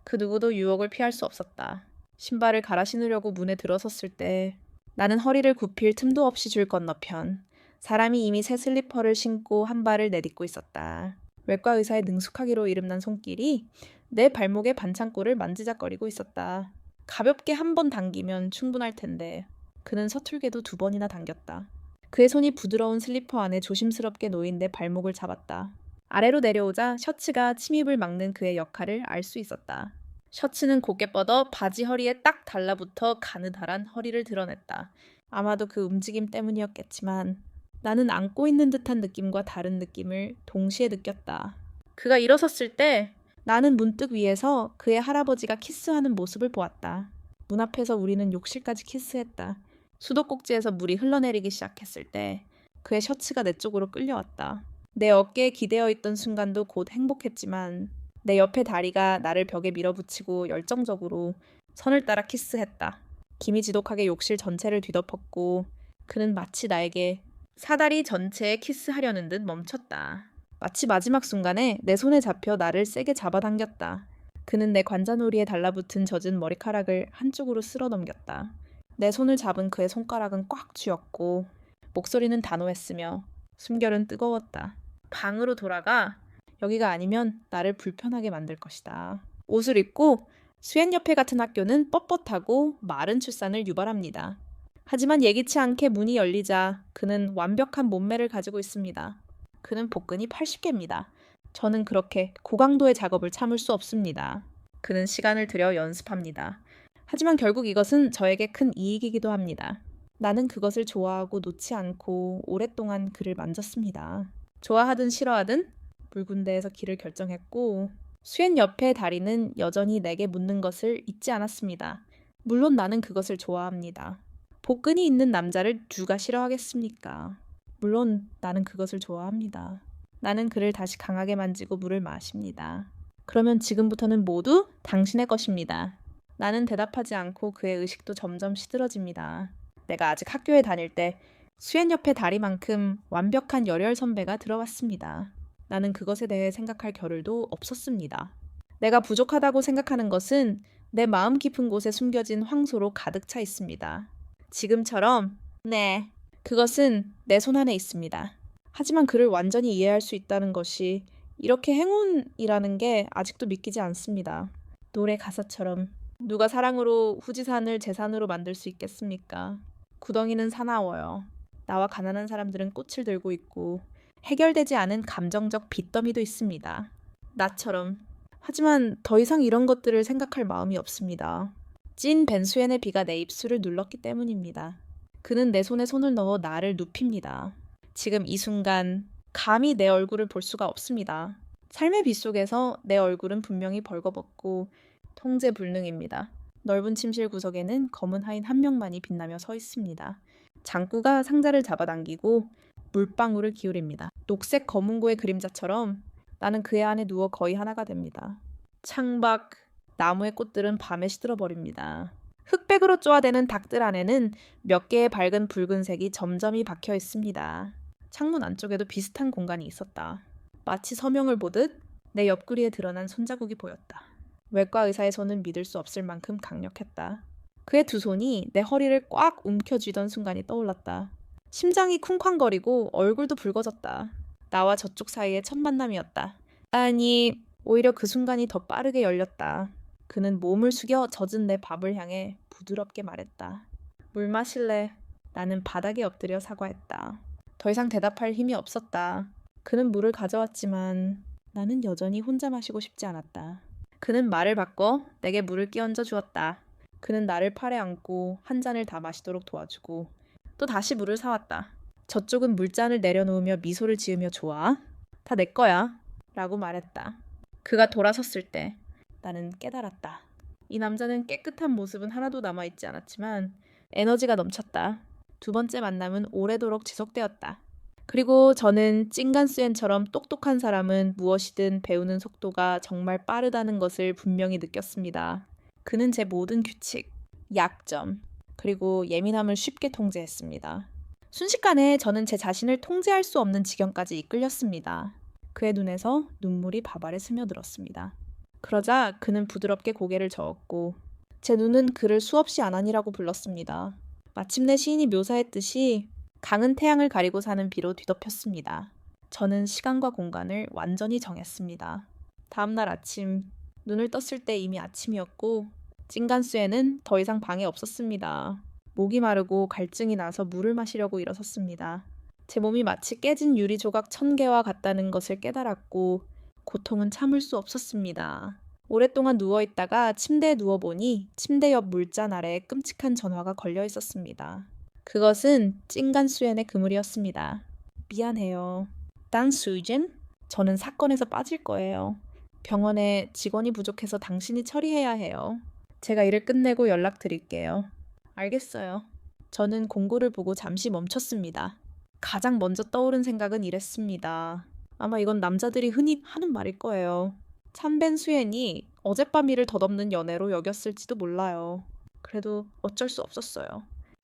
S1: 그 누구도 유혹을 피할 수 없었다. 신발을 갈아 신으려고 문에 들어섰을 때 나는 허리를 굽힐 틈도 없이 줄 건너편 사람이 이미 새 슬리퍼를 신고 한 발을 내딛고 있었다. 외과 의사의 능숙하기로 이름난 손길이 내 발목의 반창고를 만지작거리고 있었다. 가볍게 한 번 당기면 충분할 텐데 그는 서툴게도 2번이나 당겼다. 그의 손이 부드러운 슬리퍼 안에 조심스럽게 놓인 내 발목을 잡았다. 아래로 내려오자 셔츠가 침입을 막는 그의 역할을 알 수 있었다. 셔츠는 곧게 뻗어 바지 허리에 딱 달라붙어 가느다란 허리를 드러냈다. 아마도 그 움직임 때문이었겠지만 나는 안고 있는 듯한 느낌과 다른 느낌을 동시에 느꼈다. 그가 일어섰을 때 나는 문득 위에서 그의 할아버지가 키스하는 모습을 보았다. 문 앞에서 우리는 욕실까지 키스했다. 수도꼭지에서 물이 흘러내리기 시작했을 때 그의 셔츠가 내 쪽으로 끌려왔다. 내 어깨에 기대어 있던 순간도 곧 행복했지만 내 옆에 다리가 나를 벽에 밀어붙이고 열정적으로 선을 따라 키스했다. 김이 지독하게 욕실 전체를 뒤덮었고 그는 마치 나에게 사다리 전체에 키스하려는 듯 멈췄다. 마치 마지막 순간에 내 손에 잡혀 나를 세게 잡아당겼다. 그는 내 관자놀이에 달라붙은 젖은 머리카락을 한쪽으로 쓸어 넘겼다. 내 손을 잡은 그의 손가락은 꽉 쥐었고 목소리는 단호했으며 숨결은 뜨거웠다. 방으로 돌아가. 여기가 아니면 나를 불편하게 만들 것이다. 옷을 입고 수엔 옆에 같은 학교는 뻣뻣하고 마른 출산을 유발합니다. 하지만 예기치 않게 문이 열리자 그는 완벽한 몸매를 가지고 있습니다. 그는 복근이 80개입니다. 저는 그렇게 고강도의 작업을 참을 수 없습니다. 그는 시간을 들여 연습합니다. 하지만 결국 이것은 저에게 큰 이익이기도 합니다. 나는 그것을 좋아하고 놓지 않고 오랫동안 그를 만졌습니다. 좋아하든 싫어하든 붉은 데에서 길을 결정했고 수엔 옆의 다리는 여전히 내게 묻는 것을 잊지 않았습니다. 물론 나는 그것을 좋아합니다. 복근이 있는 남자를 누가 싫어하겠습니까? 물론 나는 그것을 좋아합니다. 나는 그를 다시 강하게 만지고 물을 마십니다. 그러면 지금부터는 모두 당신의 것입니다. 나는 대답하지 않고 그의 의식도 점점 시들어집니다. 내가 아직 학교에 다닐 때 수엔 옆의 다리만큼 완벽한 열혈 선배가 들어왔습니다. 나는 그것에 대해 생각할 겨를도 없었습니다. 내가 부족하다고 생각하는 것은 내 마음 깊은 곳에 숨겨진 황소로 가득 차 있습니다. 지금처럼, 네, 그것은 내 손 안에 있습니다. 하지만 그를 완전히 이해할 수 있다는 것이 이렇게 행운이라는 게 아직도 믿기지 않습니다. 노래 가사처럼 누가 사랑으로 후지산을 재산으로 만들 수 있겠습니까? 구덩이는 사나워요. 나와 가난한 사람들은 꽃을 들고 있고 해결되지 않은 감정적 빚더미도 있습니다. 나처럼. 하지만 더 이상 이런 것들을 생각할 마음이 없습니다. 찐 벤수엔의 비가 내 입술을 눌렀기 때문입니다. 그는 내 손에 손을 넣어 나를 눕힙니다. 지금 이 순간 감히 내 얼굴을 볼 수가 없습니다. 삶의 빛 속에서 내 얼굴은 분명히 벌거벗고 통제불능입니다. 넓은 침실 구석에는 검은 하인 한 명만이 빛나며 서 있습니다. 장구가 상자를 잡아당기고 물방울을 기울입니다. 녹색 거문고의 그림자처럼 나는 그의 안에 누워 거의 하나가 됩니다. 창밖 나무의 꽃들은 밤에 시들어버립니다. 흑백으로 쪼아대는 닭들 안에는 몇 개의 밝은 붉은색이 점점이 박혀 있습니다. 창문 안쪽에도 비슷한 공간이 있었다. 마치 서명을 보듯 내 옆구리에 드러난 손자국이 보였다. 외과 의사의 손은 믿을 수 없을 만큼 강력했다. 그의 두 손이 내 허리를 꽉 움켜쥐던 순간이 떠올랐다. 심장이 쿵쾅거리고 얼굴도 붉어졌다. 나와 저쪽 사이의 첫 만남이었다. 아니, 오히려 그 순간이 더 빠르게 열렸다. 그는 몸을 숙여 젖은 내 밥을 향해 부드럽게 말했다. 물 마실래? 나는 바닥에 엎드려 사과했다. 더 이상 대답할 힘이 없었다. 그는 물을 가져왔지만 나는 여전히 혼자 마시고 싶지 않았다. 그는 말을 바꿔 내게 물을 끼얹어 주었다. 그는 나를 팔에 안고 한 잔을 다 마시도록 도와주고 또 다시 물을 사왔다. 저쪽은 물잔을 내려놓으며 미소를 지으며 좋아. 다 내 거야. 라고 말했다. 그가 돌아섰을 때 나는 깨달았다. 이 남자는 깨끗한 모습은 하나도 남아있지 않았지만 에너지가 넘쳤다. 두 번째 만남은 오래도록 지속되었다. 그리고 저는 찐간수엔처럼 똑똑한 사람은 무엇이든 배우는 속도가 정말 빠르다는 것을 분명히 느꼈습니다. 그는 제 모든 규칙, 약점, 그리고 예민함을 쉽게 통제했습니다. 순식간에 저는 제 자신을 통제할 수 없는 지경까지 이끌렸습니다. 그의 눈에서 눈물이 밥알에 스며들었습니다. 그러자 그는 부드럽게 고개를 저었고 제 눈은 그를 수없이 아나니라고 불렀습니다. 마침내 시인이 묘사했듯이 강은 태양을 가리고 사는 비로 뒤덮였습니다. 저는 시간과 공간을 완전히 정했습니다. 다음날 아침 눈을 떴을 때 이미 아침이었고 찐간수에는 더 이상 방에 없었습니다. 목이 마르고 갈증이 나서 물을 마시려고 일어섰습니다. 제 몸이 마치 깨진 유리 조각 1000개와 같다는 것을 깨달았고 고통은 참을 수 없었습니다. 오랫동안 누워있다가 침대에 누워보니 침대 옆 물잔 아래 끔찍한 전화가 걸려 있었습니다. 그것은 찐간수엔의 그물이었습니다. 미안해요. 딴 수진? 저는 사건에서 빠질 거예요. 병원에 직원이 부족해서 당신이 처리해야 해요. 제가 일을 끝내고 연락드릴게요. 알겠어요. 저는 공고를 보고 잠시 멈췄습니다. 가장 먼저 떠오른 생각은 이랬습니다. 아마 이건 남자들이 흔히 하는 말일 거예요. 참벤 수엔이 어젯밤 일을 덧없는 연애로 여겼을지도 몰라요. 그래도 어쩔 수 없었어요.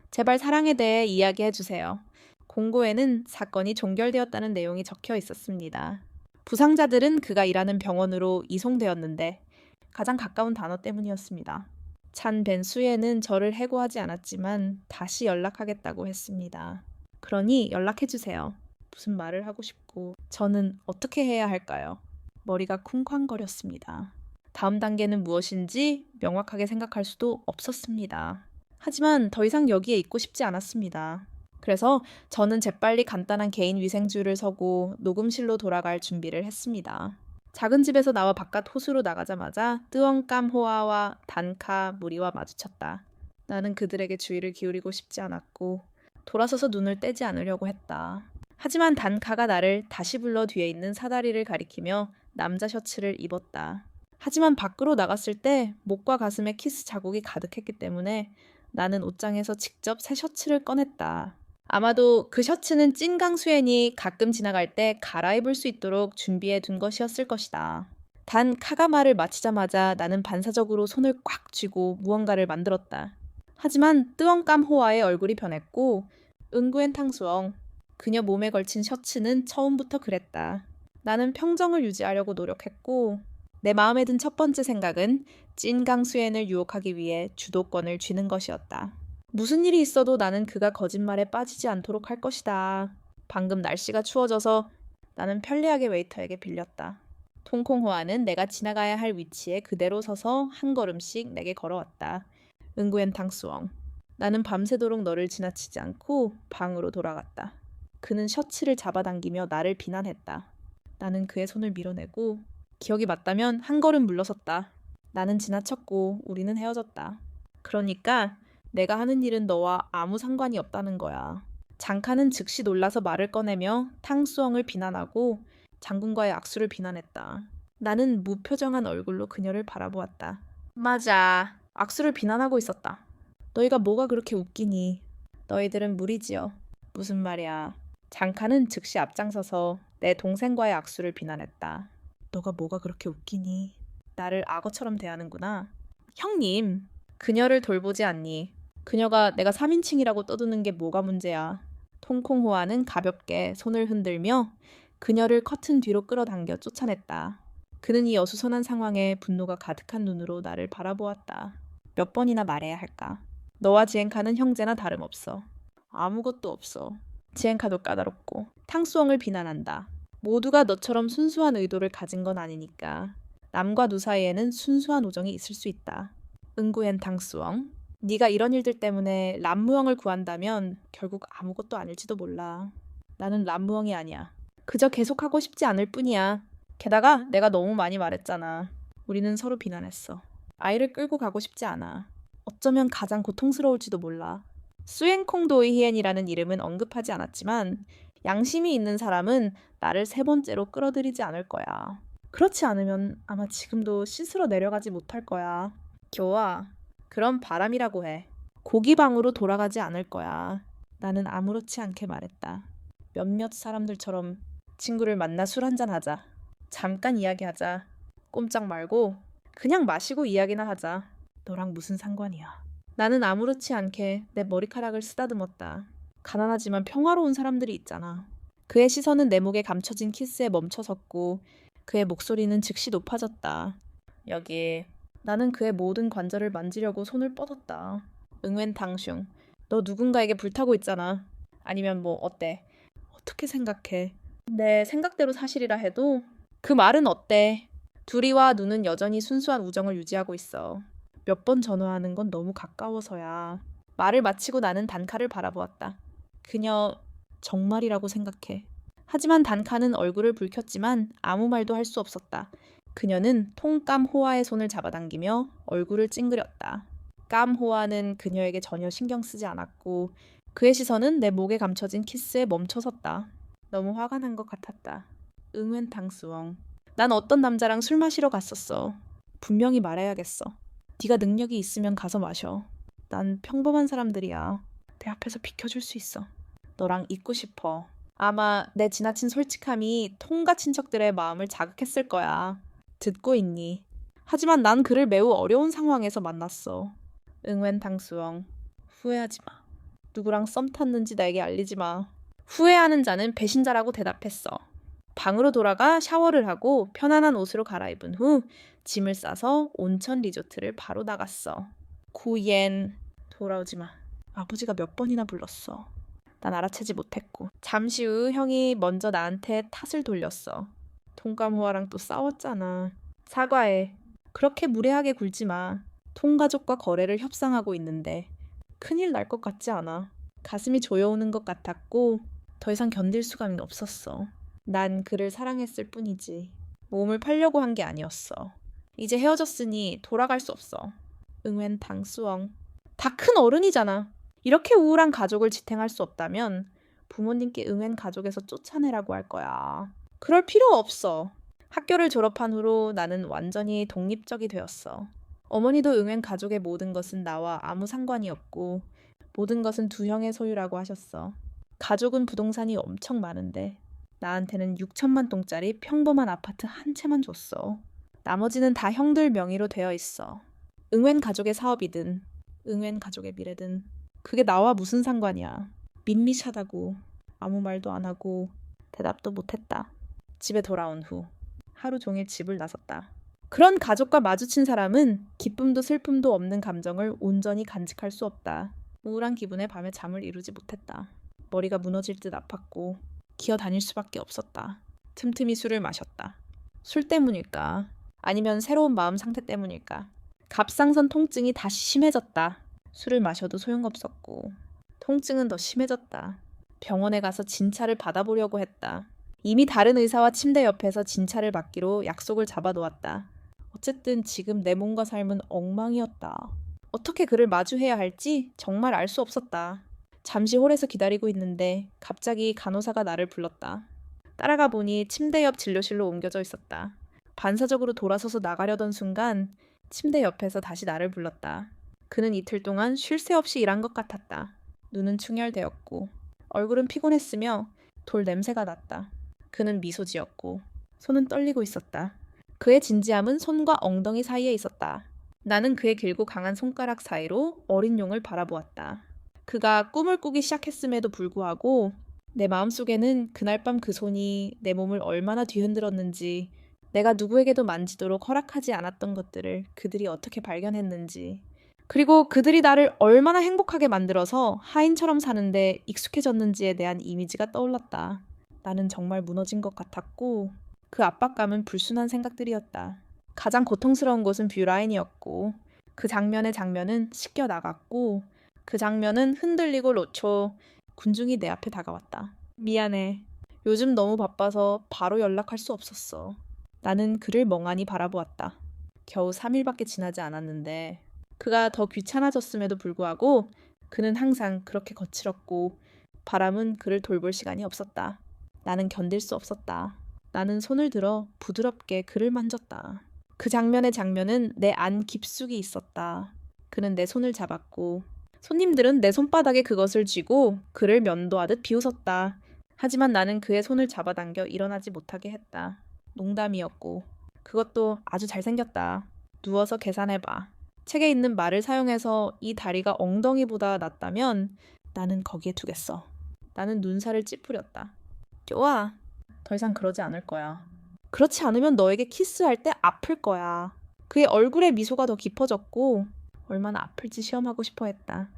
S1: 제발 사랑에 대해 이야기해 주세요. 공고에는 사건이 종결되었다는 내용이 적혀 있었습니다. 부상자들은 그가 일하는 병원으로 이송되었는데 가장 가까운 단어 때문이었습니다. 찬 벤수에는 저를 해고하지 않았지만 다시 연락하겠다고 했습니다. 그러니 연락해 주세요. 무슨 말을 하고 싶고 저는 어떻게 해야 할까요? 머리가 쿵쾅거렸습니다. 다음 단계는 무엇인지 명확하게 생각할 수도 없었습니다. 하지만 더 이상 여기에 있고 싶지 않았습니다. 그래서 저는 재빨리 간단한 개인 위생줄을 서고 녹음실로 돌아갈 준비를 했습니다. 작은 집에서 나와 바깥 호수로 나가자마자 뜨엉깜 호아와 단카 무리와 마주쳤다. 나는 그들에게 주의를 기울이고 싶지 않았고 돌아서서 눈을 떼지 않으려고 했다. 하지만 단카가 나를 다시 불러 뒤에 있는 사다리를 가리키며 남자 셔츠를 입었다. 하지만 밖으로 나갔을 때 목과 가슴에 키스 자국이 가득했기 때문에 나는 옷장에서 직접 새 셔츠를 꺼냈다. 아마도 그 셔츠는 찐강 수엔이 가끔 지나갈 때 갈아입을 수 있도록 준비해 둔 것이었을 것이다. 단 카가 말을 마치자마자 나는 반사적으로 손을 꽉 쥐고 무언가를 만들었다. 하지만 뜨엉깜 호아의 얼굴이 변했고 응구엔 탕수엉, 그녀 몸에 걸친 셔츠는 처음부터 그랬다. 나는 평정을 유지하려고 노력했고 내 마음에 든 첫 번째 생각은 찐강 수엔을 유혹하기 위해 주도권을 쥐는 것이었다. 무슨 일이 있어도 나는 그가 거짓말에 빠지지 않도록 할 것이다. 방금 날씨가 추워져서 나는 편리하게 웨이터에게 빌렸다. 통콩호아는 내가 지나가야 할 위치에 그대로 서서 한 걸음씩 내게 걸어왔다. 응구엔 탕수엉. 나는 밤새도록 너를 지나치지 않고 방으로 돌아갔다. 그는 셔츠를 잡아당기며 나를 비난했다. 나는 그의 손을 밀어내고 기억이 맞다면 한 걸음 물러섰다. 나는 지나쳤고 우리는 헤어졌다. 그러니까 내가 하는 일은 너와 아무 상관이 없다는 거야. 장카는 즉시 놀라서 말을 꺼내며 탕수엉을 비난하고 장군과의 악수를 비난했다. 나는 무표정한 얼굴로 그녀를 바라보았다. 맞아. 악수를 비난하고 있었다. 너희가 뭐가 그렇게 웃기니? 너희들은 무리지어. 무슨 말이야. 장카는 즉시 앞장서서 내 동생과의 악수를 비난했다. 너가 뭐가 그렇게 웃기니? 나를 악어처럼 대하는구나. 형님, 그녀를 돌보지 않니? 그녀가 내가 3인칭이라고 떠드는 게 뭐가 문제야. 통콩호아는 가볍게 손을 흔들며 그녀를 커튼 뒤로 끌어당겨 쫓아냈다. 그는 이 어수선한 상황에 분노가 가득한 눈으로 나를 바라보았다. 몇 번이나 말해야 할까? 너와 지엔카는 형제나 다름없어. 아무것도 없어. 지엔카도 까다롭고 탕수엉을 비난한다. 모두가 너처럼 순수한 의도를 가진 건 아니니까. 남과 누 사이에는 순수한 우정이 있을 수 있다. 응구엔 탕수엉. 네가 이런 일들 때문에 람무엉을 구한다면 결국 아무것도 아닐지도 몰라. 나는 람무엉이 아니야. 그저 계속하고 싶지 않을 뿐이야. 게다가 내가 너무 많이 말했잖아. 우리는 서로 비난했어. 아이를 끌고 가고 싶지 않아. 어쩌면 가장 고통스러울지도 몰라. 수엔콩 도이히엔이라는 이름은 언급하지 않았지만 양심이 있는 사람은 나를 3번째로 끌어들이지 않을 거야. 그렇지 않으면 아마 지금도 씻으러 내려가지 못할 거야. 교아, 그럼 바람이라고 해. 고기방으로 돌아가지 않을 거야. 나는 아무렇지 않게 말했다. 몇몇 사람들처럼 친구를 만나 술 한잔 하자. 잠깐 이야기하자. 꼼짝 말고 그냥 마시고 이야기나 하자. 너랑 무슨 상관이야. 나는 아무렇지 않게 내 머리카락을 쓰다듬었다. 가난하지만 평화로운 사람들이 있잖아. 그의 시선은 내 목에 감춰진 키스에 멈춰섰고 그의 목소리는 즉시 높아졌다. 여기. 나는 그의 모든 관절을 만지려고 손을 뻗었다. 응웬 탕슝. 너 누군가에게 불타고 있잖아. 아니면 뭐 어때? 어떻게 생각해? 내 생각대로 사실이라 해도 그 말은 어때? 둘이와 누는 여전히 순수한 우정을 유지하고 있어. 몇 번 전화하는 건 너무 가까워서야. 말을 마치고 나는 단카를 바라보았다. 그녀 정말이라고 생각해. 하지만 단칸은 얼굴을 붉혔지만 아무 말도 할 수 없었다. 그녀는 통감 호아의 손을 잡아당기며 얼굴을 찡그렸다. 감 호아는 그녀에게 전혀 신경 쓰지 않았고 그의 시선은 내 목에 감춰진 키스에 멈춰섰다. 너무 화가 난 것 같았다. 응웬 탕수엉. 난 어떤 남자랑 술 마시러 갔었어. 분명히 말해야겠어. 네가 능력이 있으면 가서 마셔. 난 평범한 사람들이야. 내 앞에서 비켜줄 수 있어. 너랑 있고 싶어. 아마 내 지나친 솔직함이 통가 친척들의 마음을 자극했을 거야. 듣고 있니? 하지만 난 그를 매우 어려운 상황에서 만났어. 응웬 탕수엉. 후회하지 마. 누구랑 썸 탔는지 나에게 알리지 마. 후회하는 자는 배신자라고 대답했어. 방으로 돌아가 샤워를 하고 편안한 옷으로 갈아입은 후 짐을 싸서 온천 리조트를 바로 나갔어. 구옌. 돌아오지 마. 아버지가 몇 번이나 불렀어. 난 알아채지 못했고 잠시 후 형이 먼저 나한테 탓을 돌렸어. 통감호아랑 또 싸웠잖아. 사과해. 그렇게 무례하게 굴지 마. 통가족과 거래를 협상하고 있는데 큰일 날 것 같지 않아. 가슴이 조여오는 것 같았고 더 이상 견딜 수가 없었어. 난 그를 사랑했을 뿐이지. 몸을 팔려고 한 게 아니었어. 이제 헤어졌으니 돌아갈 수 없어. 응웬 당수엉. 다 큰 어른이잖아. 이렇게 우울한 가족을 지탱할 수 없다면 부모님께 응웬 가족에서 쫓아내라고 할 거야. 그럴 필요 없어. 학교를 졸업한 후로 나는 완전히 독립적이 되었어. 어머니도 응웬 가족의 모든 것은 나와 아무 상관이 없고 모든 것은 두 형의 소유라고 하셨어. 가족은 부동산이 엄청 많은데 나한테는 6천만 동짜리 평범한 아파트 한 채만 줬어. 나머지는 다 형들 명의로 되어 있어. 응웬 가족의 사업이든 응웬 가족의 미래든 그게 나와 무슨 상관이야. 밋밋하다고 아무 말도 안 하고 대답도 못했다. 집에 돌아온 후 하루 종일 집을 나섰다. 그런 가족과 마주친 사람은 기쁨도 슬픔도 없는 감정을 온전히 간직할 수 없다. 우울한 기분에 밤에 잠을 이루지 못했다. 머리가 무너질 듯 아팠고 기어 다닐 수밖에 없었다. 틈틈이 술을 마셨다. 술 때문일까? 아니면 새로운 마음 상태 때문일까? 갑상선 통증이 다시 심해졌다. 술을 마셔도 소용없었고 통증은 더 심해졌다. 병원에 가서 진찰을 받아보려고 했다. 이미 다른 의사와 침대 옆에서 진찰을 받기로 약속을 잡아놓았다. 어쨌든 지금 내 몸과 삶은 엉망이었다. 어떻게 그를 마주해야 할지 정말 알 수 없었다. 잠시 홀에서 기다리고 있는데 갑자기 간호사가 나를 불렀다. 따라가 보니 침대 옆 진료실로 옮겨져 있었다. 반사적으로 돌아서서 나가려던 순간 침대 옆에서 다시 나를 불렀다. 그는 이틀 동안 쉴 새 없이 일한 것 같았다. 눈은 충혈되었고 얼굴은 피곤했으며 돌 냄새가 났다. 그는 미소 지었고 손은 떨리고 있었다. 그의 진지함은 손과 엉덩이 사이에 있었다. 나는 그의 길고 강한 손가락 사이로 어린 용을 바라보았다. 그가 꿈을 꾸기 시작했음에도 불구하고 내 마음속에는 그날 밤 그 손이 내 몸을 얼마나 뒤흔들었는지, 내가 누구에게도 만지도록 허락하지 않았던 것들을 그들이 어떻게 발견했는지, 그리고 그들이 나를 얼마나 행복하게 만들어서 하인처럼 사는데 익숙해졌는지에 대한 이미지가 떠올랐다. 나는 정말 무너진 것 같았고 그 압박감은 불순한 생각들이었다. 가장 고통스러운 곳은 뷰라인이었고 그 장면의 장면은 씻겨 나갔고 그 장면은 흔들리고 로초 군중이 내 앞에 다가왔다. 미안해. 요즘 너무 바빠서 바로 연락할 수 없었어. 나는 그를 멍하니 바라보았다. 겨우 3일밖에 지나지 않았는데 그가 더 귀찮아졌음에도 불구하고 그는 항상 그렇게 거칠었고 바람은 그를 돌볼 시간이 없었다. 나는 견딜 수 없었다. 나는 손을 들어 부드럽게 그를 만졌다. 그 장면의 장면은 내 안 깊숙이 있었다. 그는 내 손을 잡았고 손님들은 내 손바닥에 그것을 쥐고 그를 면도하듯 비웃었다. 하지만 나는 그의 손을 잡아당겨 일어나지 못하게 했다. 농담이었고 그것도 아주 잘생겼다. 누워서 계산해봐. 책에 있는 말을 사용해서 이 다리가 엉덩이보다 낫다면 나는 거기에 두겠어. 나는 눈살을 찌푸렸다. 좋아. 더 이상 그러지 않을 거야. 그렇지 않으면 너에게 키스할 때 아플 거야. 그의 얼굴에 미소가 더 깊어졌고 얼마나 아플지 시험하고 싶어 했다.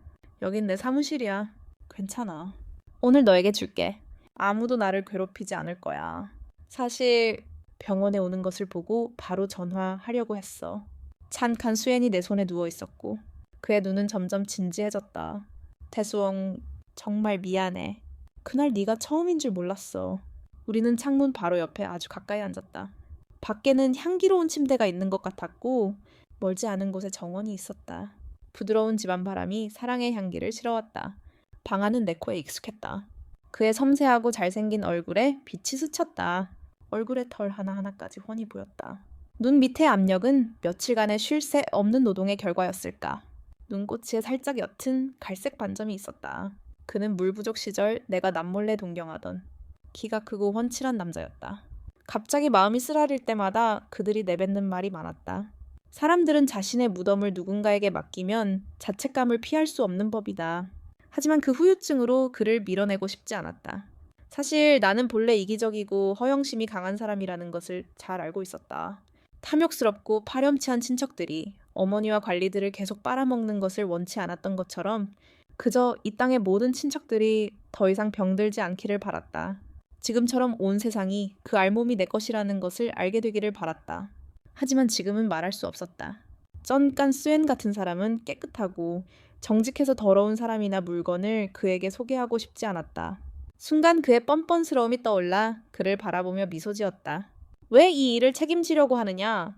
S1: 여긴 내 사무실이야. 괜찮아. 오늘 너에게 줄게. 아무도 나를 괴롭히지 않을 거야. 사실 병원에 오는 것을 보고 바로 전화하려고 했어. 찬칸 수엔이 내 손에 누워 있었고 그의 눈은 점점 진지해졌다. 태수엉, 정말 미안해. 그날 네가 처음인 줄 몰랐어. 우리는 창문 바로 옆에 아주 가까이 앉았다. 밖에는 향기로운 침대가 있는 것 같았고 멀지 않은 곳에 정원이 있었다. 부드러운 집안 바람이 사랑의 향기를 실어왔다. 방 안은 내 코에 익숙했다. 그의 섬세하고 잘생긴 얼굴에 빛이 스쳤다. 얼굴의 털 하나하나까지 훤히 보였다. 눈 밑의 압력은 며칠간의 쉴 새 없는 노동의 결과였을까. 눈꼬치에 살짝 옅은 갈색 반점이 있었다. 그는 물 부족 시절 내가 남몰래 동경하던 키가 크고 훤칠한 남자였다. 갑자기 마음이 쓰라릴 때마다 그들이 내뱉는 말이 많았다. 사람들은 자신의 무덤을 누군가에게 맡기면 자책감을 피할 수 없는 법이다. 하지만 그 후유증으로 그를 밀어내고 싶지 않았다. 사실 나는 본래 이기적이고 허영심이 강한 사람이라는 것을 잘 알고 있었다. 탐욕스럽고 파렴치한 친척들이 어머니와 관리들을 계속 빨아먹는 것을 원치 않았던 것처럼 그저 이 땅의 모든 친척들이 더 이상 병들지 않기를 바랐다. 지금처럼 온 세상이 그 알몸이 내 것이라는 것을 알게 되기를 바랐다. 하지만 지금은 말할 수 없었다. 쩐깐 스웬 같은 사람은 깨끗하고 정직해서 더러운 사람이나 물건을 그에게 소개하고 싶지 않았다. 순간 그의 뻔뻔스러움이 떠올라 그를 바라보며 미소 지었다. 왜 이 일을 책임지려고 하느냐?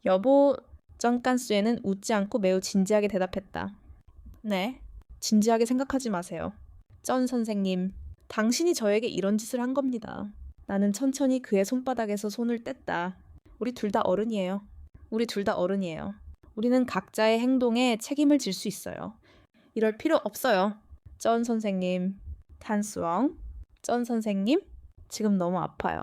S1: 여보, 쩐깐 스웬은 웃지 않고 매우 진지하게 대답했다. 네, 진지하게 생각하지 마세요. 쩐 선생님, 당신이 저에게 이런 짓을 한 겁니다. 나는 천천히 그의 손바닥에서 손을 뗐다. 우리 둘 다 어른이에요. 우리 둘 다 어른이에요. 우리는 각자의 행동에 책임을 질 수 있어요. 이럴 필요 없어요. 쩐 선생님, 탄수엉, 쩐 선생님, 지금 너무 아파요.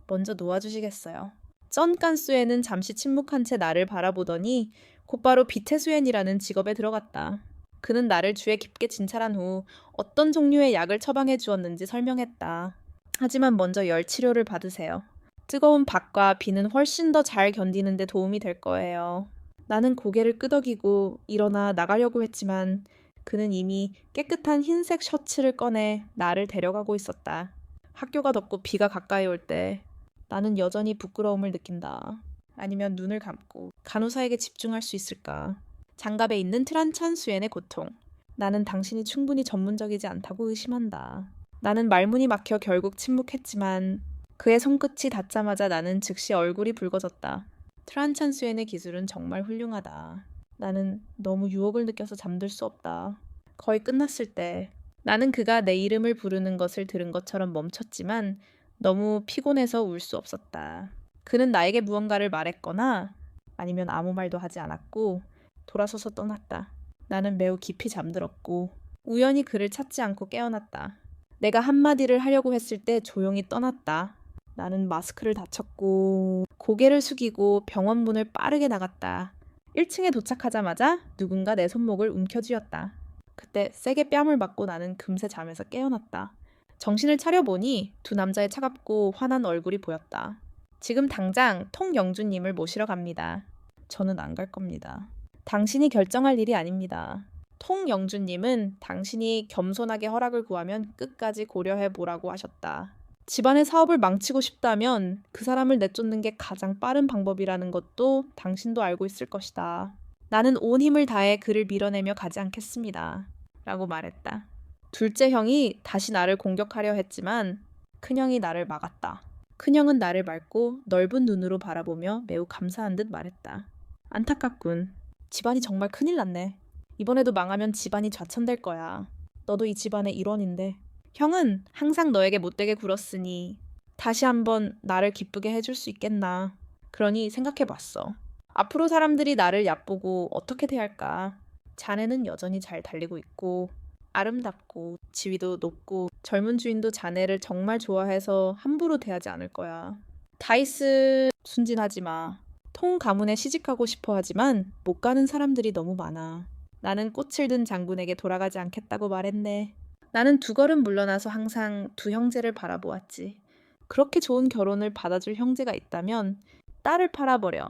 S1: 먼저 놓아주시겠어요. 쩐 깐수에는 잠시 침묵한 채 나를 바라보더니 곧바로 비태수엔이라는 직업에 들어갔다. 그는 나를 주에 깊게 진찰한 후 어떤 종류의 약을 처방해 주었는지 설명했다. 하지만 먼저 열 치료를 받으세요. 뜨거운 밖과 비는 훨씬 더 잘 견디는 데 도움이 될 거예요. 나는 고개를 끄덕이고 일어나 나가려고 했지만 그는 이미 깨끗한 흰색 셔츠를 꺼내 나를 데려가고 있었다. 학교가 덥고 비가 가까이 올 때 나는 여전히 부끄러움을 느낀다. 아니면 눈을 감고 간호사에게 집중할 수 있을까? 장갑에 있는 트란찬 수엔의 고통. 나는 당신이 충분히 전문적이지 않다고 의심한다. 나는 말문이 막혀 결국 침묵했지만 그의 손끝이 닿자마자 나는 즉시 얼굴이 붉어졌다. 트란찬 수엔의 기술은 정말 훌륭하다. 나는 너무 유혹을 느껴서 잠들 수 없다. 거의 끝났을 때 나는 그가 내 이름을 부르는 것을 들은 것처럼 멈췄지만 너무 피곤해서 울 수 없었다. 그는 나에게 무언가를 말했거나 아니면 아무 말도 하지 않았고 돌아서서 떠났다. 나는 매우 깊이 잠들었고 우연히 그를 찾지 않고 깨어났다. 내가 한마디를 하려고 했을 때 조용히 떠났다. 나는 마스크를 닫혔고 고개를 숙이고 병원 문을 빠르게 나갔다. 1층에 도착하자마자 누군가 내 손목을 움켜쥐었다. 그때 세게 뺨을 맞고 나는 금세 잠에서 깨어났다. 정신을 차려보니 두 남자의 차갑고 화난 얼굴이 보였다. 지금 당장 통영주님을 모시러 갑니다. 저는 안 갈 겁니다. 당신이 결정할 일이 아닙니다. 통영주님은 당신이 겸손하게 허락을 구하면 끝까지 고려해보라고 하셨다. 집안의 사업을 망치고 싶다면 그 사람을 내쫓는 게 가장 빠른 방법이라는 것도 당신도 알고 있을 것이다. 나는 온 힘을 다해 그를 밀어내며 가지 않겠습니다. 라고 말했다. 둘째 형이 다시 나를 공격하려 했지만 큰형이 나를 막았다. 큰형은 나를 밟고 넓은 눈으로 바라보며 매우 감사한 듯 말했다. 안타깝군. 집안이 정말 큰일 났네. 이번에도 망하면 집안이 좌천될 거야. 너도 이 집안의 일원인데. 형은 항상 너에게 못되게 굴었으니 다시 한번 나를 기쁘게 해줄 수 있겠나. 그러니 생각해봤어. 앞으로 사람들이 나를 얕보고 어떻게 대할까. 자네는 여전히 잘 달리고 있고 아름답고 지위도 높고 젊은 주인도 자네를 정말 좋아해서 함부로 대하지 않을 거야. 다이스, 순진하지 마. 통 가문에 시집가고 싶어 하지만 못 가는 사람들이 너무 많아. 나는 꽃을 든 장군에게 돌아가지 않겠다고 말했네. 나는 두 걸음 물러나서 항상 두 형제를 바라보았지. 그렇게 좋은 결혼을 받아줄 형제가 있다면 딸을 팔아버려.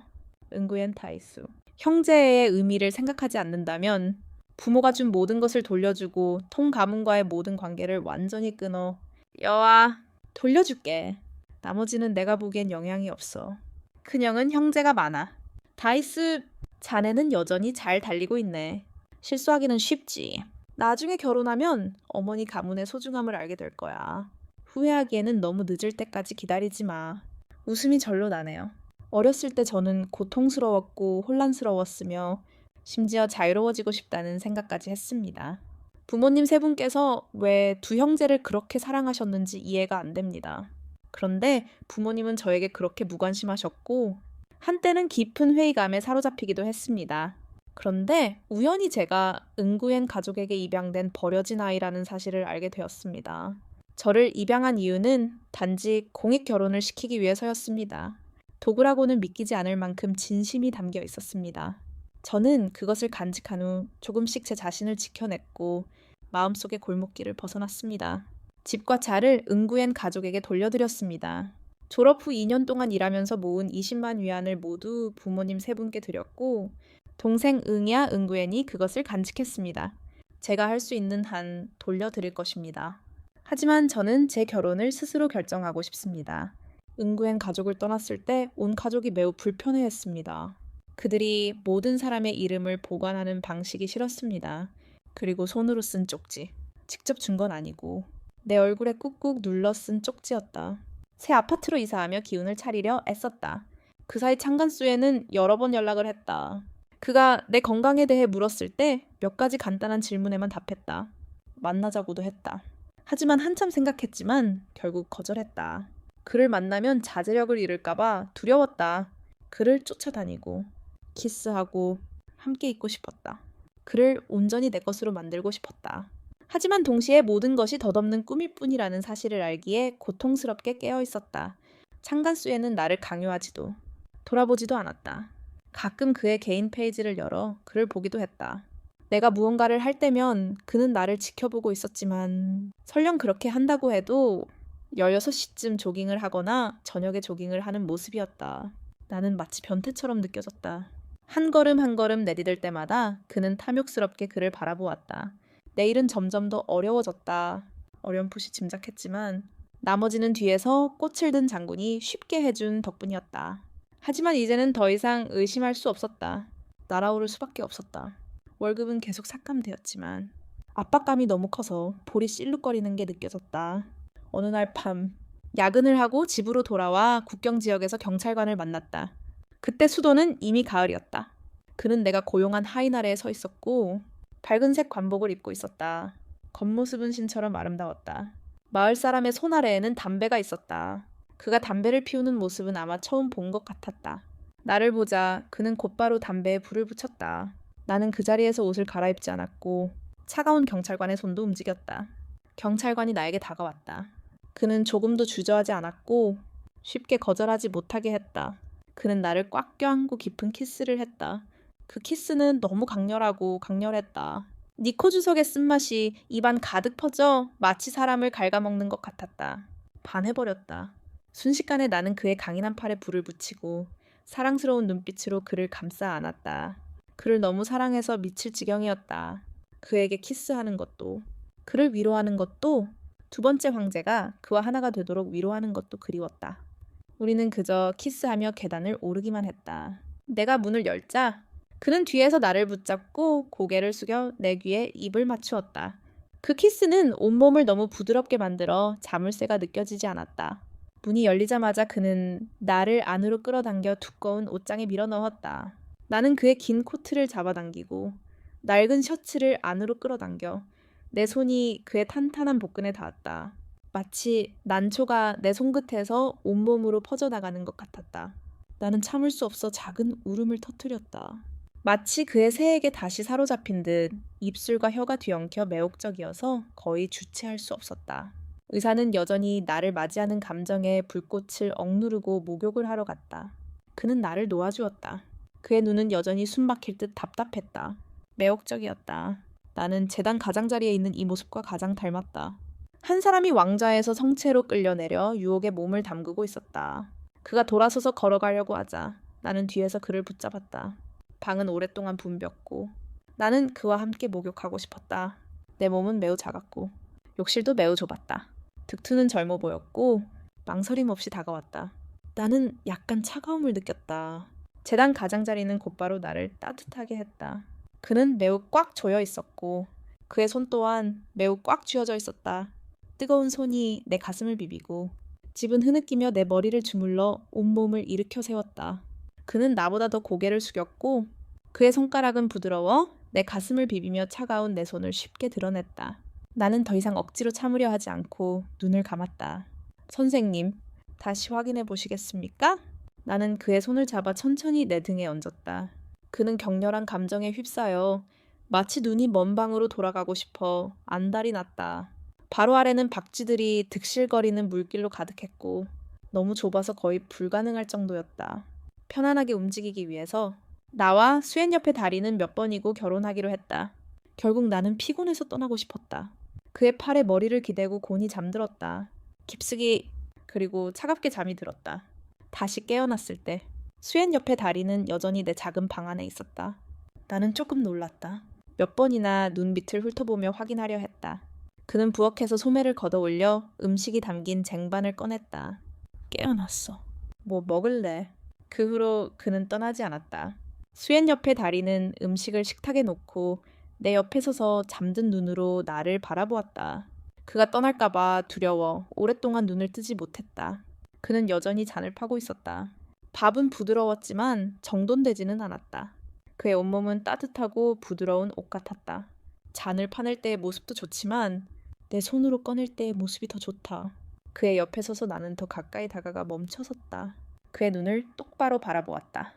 S1: 응구엔 타이수. 형제의 의미를 생각하지 않는다면 부모가 준 모든 것을 돌려주고 통 가문과의 모든 관계를 완전히 끊어. 여아, 돌려줄게. 나머지는 내가 보기엔 영향이 없어. 큰형은 형제가 많아. 다이스, 자네는 여전히 잘 달리고 있네. 실수하기는 쉽지. 나중에 결혼하면 어머니 가문의 소중함을 알게 될 거야. 후회하기에는 너무 늦을 때까지 기다리지 마. 웃음이 절로 나네요. 어렸을 때 저는 고통스러웠고 혼란스러웠으며 심지어 자유로워지고 싶다는 생각까지 했습니다. 부모님 세 분께서 왜 두 형제를 그렇게 사랑하셨는지 이해가 안 됩니다. 그런데 부모님은 저에게 그렇게 무관심하셨고 한때는 깊은 회의감에 사로잡히기도 했습니다. 그런데 우연히 제가 응구엔 가족에게 입양된 버려진 아이라는 사실을 알게 되었습니다. 저를 입양한 이유는 단지 공익 결혼을 시키기 위해서였습니다. 도구라고는 믿기지 않을 만큼 진심이 담겨 있었습니다. 저는 그것을 간직한 후 조금씩 제 자신을 지켜냈고 마음속의 골목길을 벗어났습니다. 집과 차를 응구엔 가족에게 돌려드렸습니다. 졸업 후 2년 동안 일하면서 모은 20만 위안을 모두 부모님 세 분께 드렸고 동생 응야 응구엔이 그것을 간직했습니다. 제가 할 수 있는 한 돌려드릴 것입니다. 하지만 저는 제 결혼을 스스로 결정하고 싶습니다. 응구엔 가족을 떠났을 때 온 가족이 매우 불편해했습니다. 그들이 모든 사람의 이름을 보관하는 방식이 싫었습니다. 그리고 손으로 쓴 쪽지. 직접 준 건 아니고 내 얼굴에 꾹꾹 눌러 쓴 쪽지였다. 새 아파트로 이사하며 기운을 차리려 애썼다. 그 사이 창간수에는 여러 번 연락을 했다. 그가 내 건강에 대해 물었을 때 몇 가지 간단한 질문에만 답했다. 만나자고도 했다. 하지만 한참 생각했지만 결국 거절했다. 그를 만나면 자제력을 잃을까봐 두려웠다. 그를 쫓아다니고 키스하고 함께 있고 싶었다. 그를 온전히 내 것으로 만들고 싶었다. 하지만 동시에 모든 것이 덧없는 꿈일 뿐이라는 사실을 알기에 고통스럽게 깨어 있었다. 창간수에는 나를 강요하지도 돌아보지도 않았다. 가끔 그의 개인 페이지를 열어 글을 보기도 했다. 내가 무언가를 할 때면 그는 나를 지켜보고 있었지만 설령 그렇게 한다고 해도 16시쯤 조깅을 하거나 저녁에 조깅을 하는 모습이었다. 나는 마치 변태처럼 느껴졌다. 한 걸음 한 걸음 내디딜 때마다 그는 탐욕스럽게 그를 바라보았다. 내일은 점점 더 어려워졌다. 어렴풋이 짐작했지만 나머지는 뒤에서 꽃을 든 장군이 쉽게 해준 덕분이었다. 하지만 이제는 더 이상 의심할 수 없었다. 날아오를 수밖에 없었다. 월급은 계속 삭감되었지만 압박감이 너무 커서 볼이 실룩거리는 게 느껴졌다. 어느 날 밤 야근을 하고 집으로 돌아와 국경 지역에서 경찰관을 만났다. 그때 수도는 이미 가을이었다. 그는 내가 고용한 하인 아래에 서 있었고 밝은색 관복을 입고 있었다. 겉모습은 신처럼 아름다웠다. 마을 사람의 손 아래에는 담배가 있었다. 그가 담배를 피우는 모습은 아마 처음 본 것 같았다. 나를 보자 그는 곧바로 담배에 불을 붙였다. 나는 그 자리에서 옷을 갈아입지 않았고 차가운 경찰관의 손도 움직였다. 경찰관이 나에게 다가왔다. 그는 조금도 주저하지 않았고 쉽게 거절하지 못하게 했다. 그는 나를 꽉 껴안고 깊은 키스를 했다. 그 키스는 너무 강렬했다. 니코 주석의 쓴맛이 입안 가득 퍼져 마치 사람을 갉아먹는 것 같았다. 반해버렸다. 순식간에 나는 그의 강인한 팔에 불을 붙이고 사랑스러운 눈빛으로 그를 감싸 안았다. 그를 너무 사랑해서 미칠 지경이었다. 그에게 키스하는 것도, 그를 위로하는 것도, 두 번째 황제가 그와 하나가 되도록 위로하는 것도 그리웠다. 우리는 그저 키스하며 계단을 오르기만 했다. 내가 문을 열자 그는 뒤에서 나를 붙잡고 고개를 숙여 내 귀에 입을 맞추었다. 그 키스는 온몸을 너무 부드럽게 만들어 자물쇠가 느껴지지 않았다. 문이 열리자마자 그는 나를 안으로 끌어당겨 두꺼운 옷장에 밀어넣었다. 나는 그의 긴 코트를 잡아당기고 낡은 셔츠를 안으로 끌어당겨 내 손이 그의 탄탄한 복근에 닿았다. 마치 난초가 내 손끝에서 온몸으로 퍼져나가는 것 같았다. 나는 참을 수 없어 작은 울음을 터뜨렸다. 마치 그의 새에게 다시 사로잡힌 듯 입술과 혀가 뒤엉켜 매혹적이어서 거의 주체할 수 없었다. 의사는 여전히 나를 맞이하는 감정에 불꽃을 억누르고 목욕을 하러 갔다. 그는 나를 놓아주었다. 그의 눈은 여전히 숨막힐 듯 답답했다. 매혹적이었다. 나는 재단 가장자리에 있는 이 모습과 가장 닮았다. 한 사람이 왕좌에서 성체로 끌려내려 유혹에 몸을 담그고 있었다. 그가 돌아서서 걸어가려고 하자 나는 뒤에서 그를 붙잡았다. 방은 오랫동안 붐볐고 나는 그와 함께 목욕하고 싶었다. 내 몸은 매우 작았고 욕실도 매우 좁았다. 득투는 젊어 보였고 망설임 없이 다가왔다. 나는 약간 차가움을 느꼈다. 재단 가장자리는 곧바로 나를 따뜻하게 했다. 그는 매우 꽉 조여 있었고 그의 손 또한 매우 꽉 쥐어져 있었다. 뜨거운 손이 내 가슴을 비비고 집은 흐느끼며 내 머리를 주물러 온몸을 일으켜 세웠다. 그는 나보다 더 고개를 숙였고 그의 손가락은 부드러워 내 가슴을 비비며 차가운 내 손을 쉽게 드러냈다. 나는 더 이상 억지로 참으려 하지 않고 눈을 감았다. 선생님, 다시 확인해 보시겠습니까? 나는 그의 손을 잡아 천천히 내 등에 얹었다. 그는 격렬한 감정에 휩싸여 마치 눈이 먼 방으로 돌아가고 싶어 안달이 났다. 바로 아래는 박쥐들이 득실거리는 물길로 가득했고 너무 좁아서 거의 불가능할 정도였다. 편안하게 움직이기 위해서 나와 수엔 옆의 다리는 몇 번이고 결혼하기로 했다. 결국 나는 피곤해서 떠나고 싶었다. 그의 팔에 머리를 기대고 곤히 잠들었다. 깊숙이 그리고 차갑게 잠이 들었다. 다시 깨어났을 때 수엔 옆의 다리는 여전히 내 작은 방 안에 있었다. 나는 조금 놀랐다. 몇 번이나 눈 밑을 훑어보며 확인하려 했다. 그는 부엌에서 소매를 걷어 올려 음식이 담긴 쟁반을 꺼냈다. 깨어났어. 뭐 먹을래? 그 후로 그는 떠나지 않았다. 수엔 옆의 다리는 음식을 식탁에 놓고 내 옆에 서서 잠든 눈으로 나를 바라보았다. 그가 떠날까봐 두려워 오랫동안 눈을 뜨지 못했다. 그는 여전히 잔을 파고 있었다. 밥은 부드러웠지만 정돈되지는 않았다. 그의 온몸은 따뜻하고 부드러운 옷 같았다. 잔을 파낼 때의 모습도 좋지만 내 손으로 꺼낼 때의 모습이 더 좋다. 그의 옆에 서서 나는 더 가까이 다가가 멈춰섰다. 그의 눈을 똑바로 바라보았다.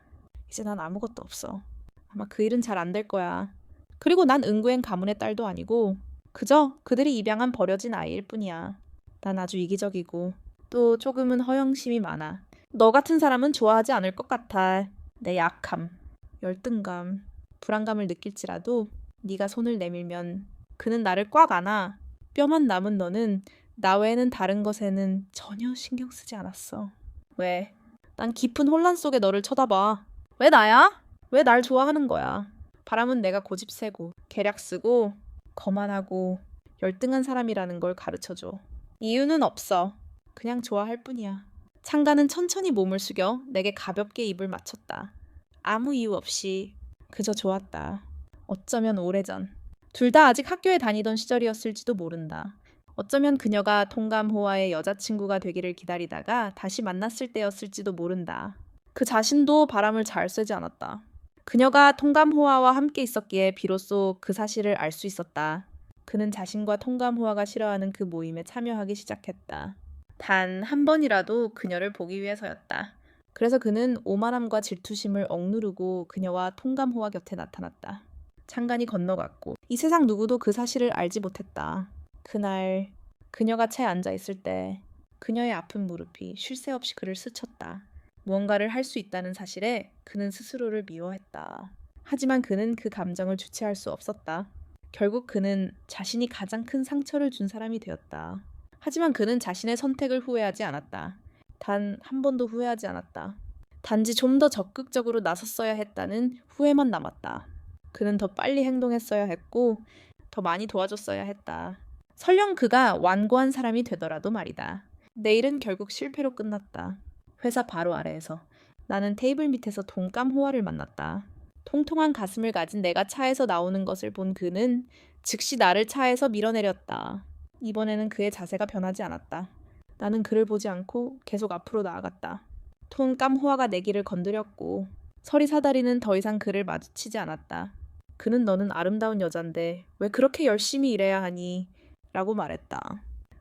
S1: 이제 난 아무것도 없어. 아마 그 일은 잘 안 될 거야. 그리고 난 응구엔 가문의 딸도 아니고 그저 그들이 입양한 버려진 아이일 뿐이야. 난 아주 이기적이고 또 조금은 허영심이 많아. 너 같은 사람은 좋아하지 않을 것 같아. 내 약함, 열등감, 불안감을 느낄지라도 네가 손을 내밀면 그는 나를 꽉 안아. 뼈만 남은 너는 나 외에는 다른 것에는 전혀 신경 쓰지 않았어. 왜? 난 깊은 혼란 속에 너를 쳐다봐. 왜 나야? 왜 날 좋아하는 거야? 바람은 내가 고집 세고 계략 쓰고 거만하고 열등한 사람이라는 걸 가르쳐줘. 이유는 없어. 그냥 좋아할 뿐이야. 창가는 천천히 몸을 숙여 내게 가볍게 입을 맞췄다. 아무 이유 없이 그저 좋았다. 어쩌면 오래전. 둘 다 아직 학교에 다니던 시절이었을지도 모른다. 어쩌면 그녀가 통감호와의 여자친구가 되기를 기다리다가 다시 만났을 때였을지도 모른다. 그 자신도 바람을 잘 쐬지 않았다. 그녀가 통감호와와 함께 있었기에 비로소 그 사실을 알 수 있었다. 그는 자신과 통감호와가 싫어하는 그 모임에 참여하기 시작했다. 단 한 번이라도 그녀를 보기 위해서였다. 그래서 그는 오만함과 질투심을 억누르고 그녀와 통감호와 곁에 나타났다. 창간이 건너갔고 이 세상 누구도 그 사실을 알지 못했다. 그날 그녀가 차에 앉아 있을 때 그녀의 아픈 무릎이 쉴 새 없이 그를 스쳤다. 무언가를 할 수 있다는 사실에 그는 스스로를 미워했다. 하지만 그는 그 감정을 주체할 수 없었다. 결국 그는 자신이 가장 큰 상처를 준 사람이 되었다. 하지만 그는 자신의 선택을 후회하지 않았다. 단 한 번도 후회하지 않았다. 단지 좀 더 적극적으로 나섰어야 했다는 후회만 남았다. 그는 더 빨리 행동했어야 했고 더 많이 도와줬어야 했다. 설령 그가 완고한 사람이 되더라도 말이다. 내일은 결국 실패로 끝났다. 회사 바로 아래에서 나는 테이블 밑에서 동감호화를 만났다. 통통한 가슴을 가진 내가 차에서 나오는 것을 본 그는 즉시 나를 차에서 밀어내렸다. 이번에는 그의 자세가 변하지 않았다. 나는 그를 보지 않고 계속 앞으로 나아갔다. 통감호화가 내 길을 건드렸고 서리 사다리는 더 이상 그를 마주치지 않았다. 그는 너는 아름다운 여잔데 왜 그렇게 열심히 일해야 하니? 라고 말했다.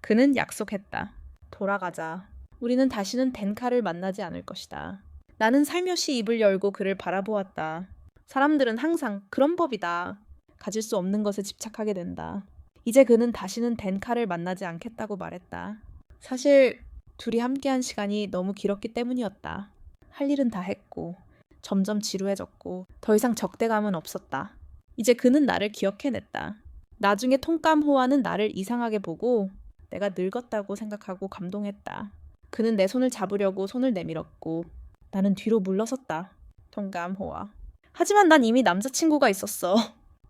S1: 그는 약속했다. 돌아가자. 우리는 다시는 덴카를 만나지 않을 것이다. 나는 살며시 입을 열고 그를 바라보았다. 사람들은 항상 그런 법이다. 가질 수 없는 것에 집착하게 된다. 이제 그는 다시는 덴카를 만나지 않겠다고 말했다. 사실 둘이 함께한 시간이 너무 길었기 때문이었다. 할 일은 다 했고 점점 지루해졌고 더 이상 적대감은 없었다. 이제 그는 나를 기억해냈다. 나중에 통감호와는 나를 이상하게 보고 내가 늙었다고 생각하고 감동했다. 그는 내 손을 잡으려고 손을 내밀었고 나는 뒤로 물러섰다. 통감호와. 하지만 난 이미 남자친구가 있었어.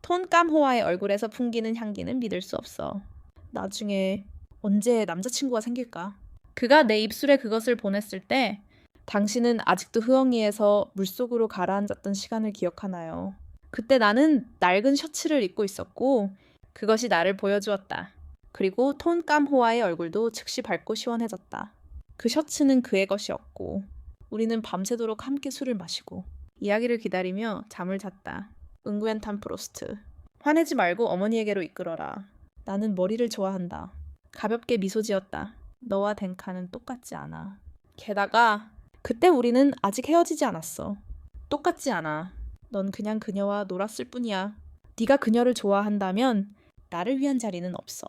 S1: 통감호와의 얼굴에서 풍기는 향기는 믿을 수 없어. 나중에 언제 남자친구가 생길까? 그가 내 입술에 그것을 보냈을 때 당신은 아직도 흐엉이에서 물속으로 가라앉았던 시간을 기억하나요? 그때 나는 낡은 셔츠를 입고 있었고 그것이 나를 보여주었다. 그리고 톤 깜호아의 얼굴도 즉시 밝고 시원해졌다. 그 셔츠는 그의 것이었고 우리는 밤새도록 함께 술을 마시고 이야기를 기다리며 잠을 잤다. 응구엔탄 프로스트. 화내지 말고 어머니에게로 이끌어라. 나는 머리를 좋아한다. 가볍게 미소 지었다. 너와 덴카는 똑같지 않아. 게다가 그때 우리는 아직 헤어지지 않았어. 똑같지 않아. 넌 그냥 그녀와 놀았을 뿐이야. 네가 그녀를 좋아한다면 나를 위한 자리는 없어.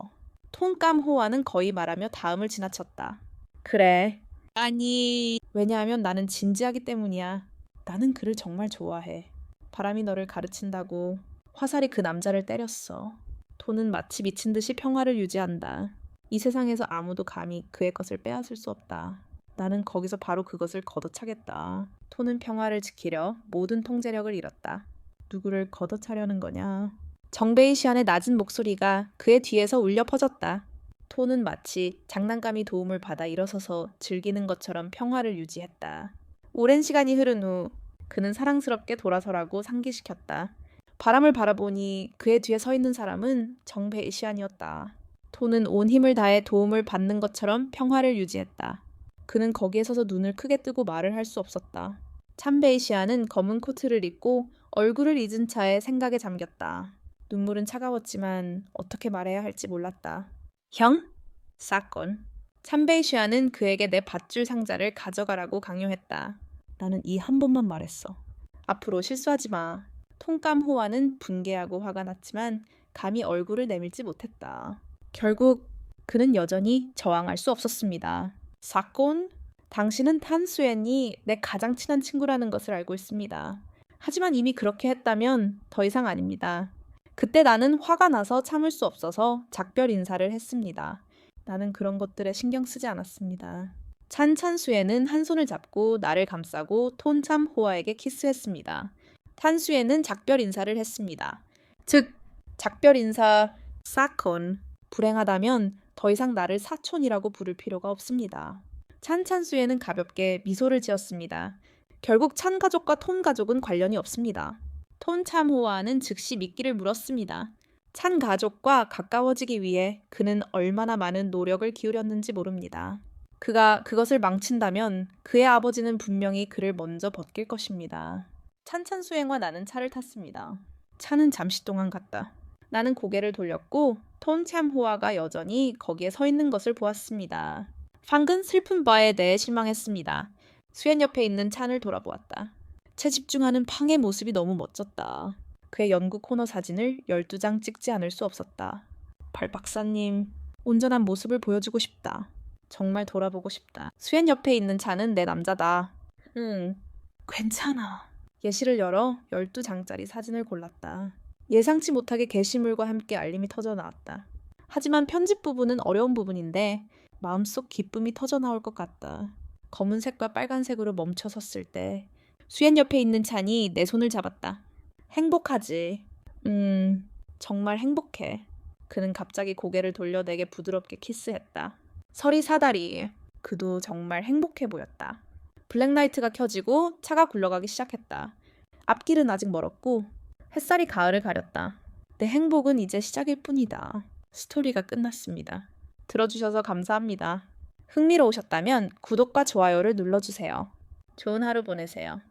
S1: 톤깜호와는 거의 말하며 다음을 지나쳤다. 그래. 아니. 왜냐하면 나는 진지하기 때문이야. 나는 그를 정말 좋아해. 바람이 너를 가르친다고. 화살이 그 남자를 때렸어. 톤은 마치 미친 듯이 평화를 유지한다. 이 세상에서 아무도 감히 그의 것을 빼앗을 수 없다. 나는 거기서 바로 그것을 걷어차겠다. 톤은 평화를 지키려 모든 통제력을 잃었다. 누구를 걷어차려는 거냐? 정베이시안의 낮은 목소리가 그의 뒤에서 울려 퍼졌다. 톤은 마치 장난감이 도움을 받아 일어서서 즐기는 것처럼 평화를 유지했다. 오랜 시간이 흐른 후 그는 사랑스럽게 돌아서라고 상기시켰다. 바람을 바라보니 그의 뒤에 서 있는 사람은 정베이시안이었다. 톤은 온 힘을 다해 도움을 받는 것처럼 평화를 유지했다. 그는 거기에 서서 눈을 크게 뜨고 말을 할 수 없었다. 참베이시안은 검은 코트를 입고 얼굴을 잊은 차에 생각에 잠겼다. 눈물은 차가웠지만 어떻게 말해야 할지 몰랐다. 형? 사건. 참베이시안은 그에게 내 밧줄 상자를 가져가라고 강요했다. 나는 이 한 번만 말했어. 앞으로 실수하지 마. 통감호와는 분개하고 화가 났지만 감히 얼굴을 내밀지 못했다. 결국 그는 여전히 저항할 수 없었습니다. 사건? 당신은 탄수엔이 내 가장 친한 친구라는 것을 알고 있습니다. 하지만 이미 그렇게 했다면 더 이상 아닙니다. 그때 나는 화가 나서 참을 수 없어서 작별 인사를 했습니다. 나는 그런 것들에 신경 쓰지 않았습니다. 찬수에는 한 손을 잡고 나를 감싸고 톤참호아에게 키스했습니다. 탄수에는 작별 인사를 했습니다. 즉, 작별 인사 사콘. 불행하다면 더 이상 나를 사촌이라고 부를 필요가 없습니다. 찬수에는 가볍게 미소를 지었습니다. 결국 찬 가족과 톤 가족은 관련이 없습니다. 톤 참호와는 즉시 미끼를 물었습니다. 찬 가족과 가까워지기 위해 그는 얼마나 많은 노력을 기울였는지 모릅니다. 그가 그것을 망친다면 그의 아버지는 분명히 그를 먼저 벗길 것입니다. 찬수행과 나는 차를 탔습니다. 차는 잠시 동안 갔다. 나는 고개를 돌렸고 톤 참호와가 여전히 거기에 서 있는 것을 보았습니다. 방금 슬픈 바에 대해 실망했습니다. 수엔 옆에 있는 찬을 돌아보았다. 채집중하는 팡의 모습이 너무 멋졌다. 그의 연구 코너 사진을 12장 찍지 않을 수 없었다. 발 박사님, 온전한 모습을 보여주고 싶다. 정말 돌아보고 싶다. 수엔 옆에 있는 찬은 내 남자다. 괜찮아. 예시를 열어 12장짜리 사진을 골랐다. 예상치 못하게 게시물과 함께 알림이 터져 나왔다. 하지만 편집 부분은 어려운 부분인데 마음속 기쁨이 터져 나올 것 같다. 검은색과 빨간색으로 멈춰 섰을 때 수엔 옆에 있는 찬이 내 손을 잡았다. 행복하지? 정말 행복해. 그는 갑자기 고개를 돌려 내게 부드럽게 키스했다. 서리 사다리. 그도 정말 행복해 보였다. 블랙라이트가 켜지고 차가 굴러가기 시작했다. 앞길은 아직 멀었고 햇살이 가을을 가렸다. 내 행복은 이제 시작일 뿐이다. 스토리가 끝났습니다. 들어주셔서 감사합니다. 흥미로우셨다면 구독과 좋아요를 눌러주세요. 좋은 하루 보내세요.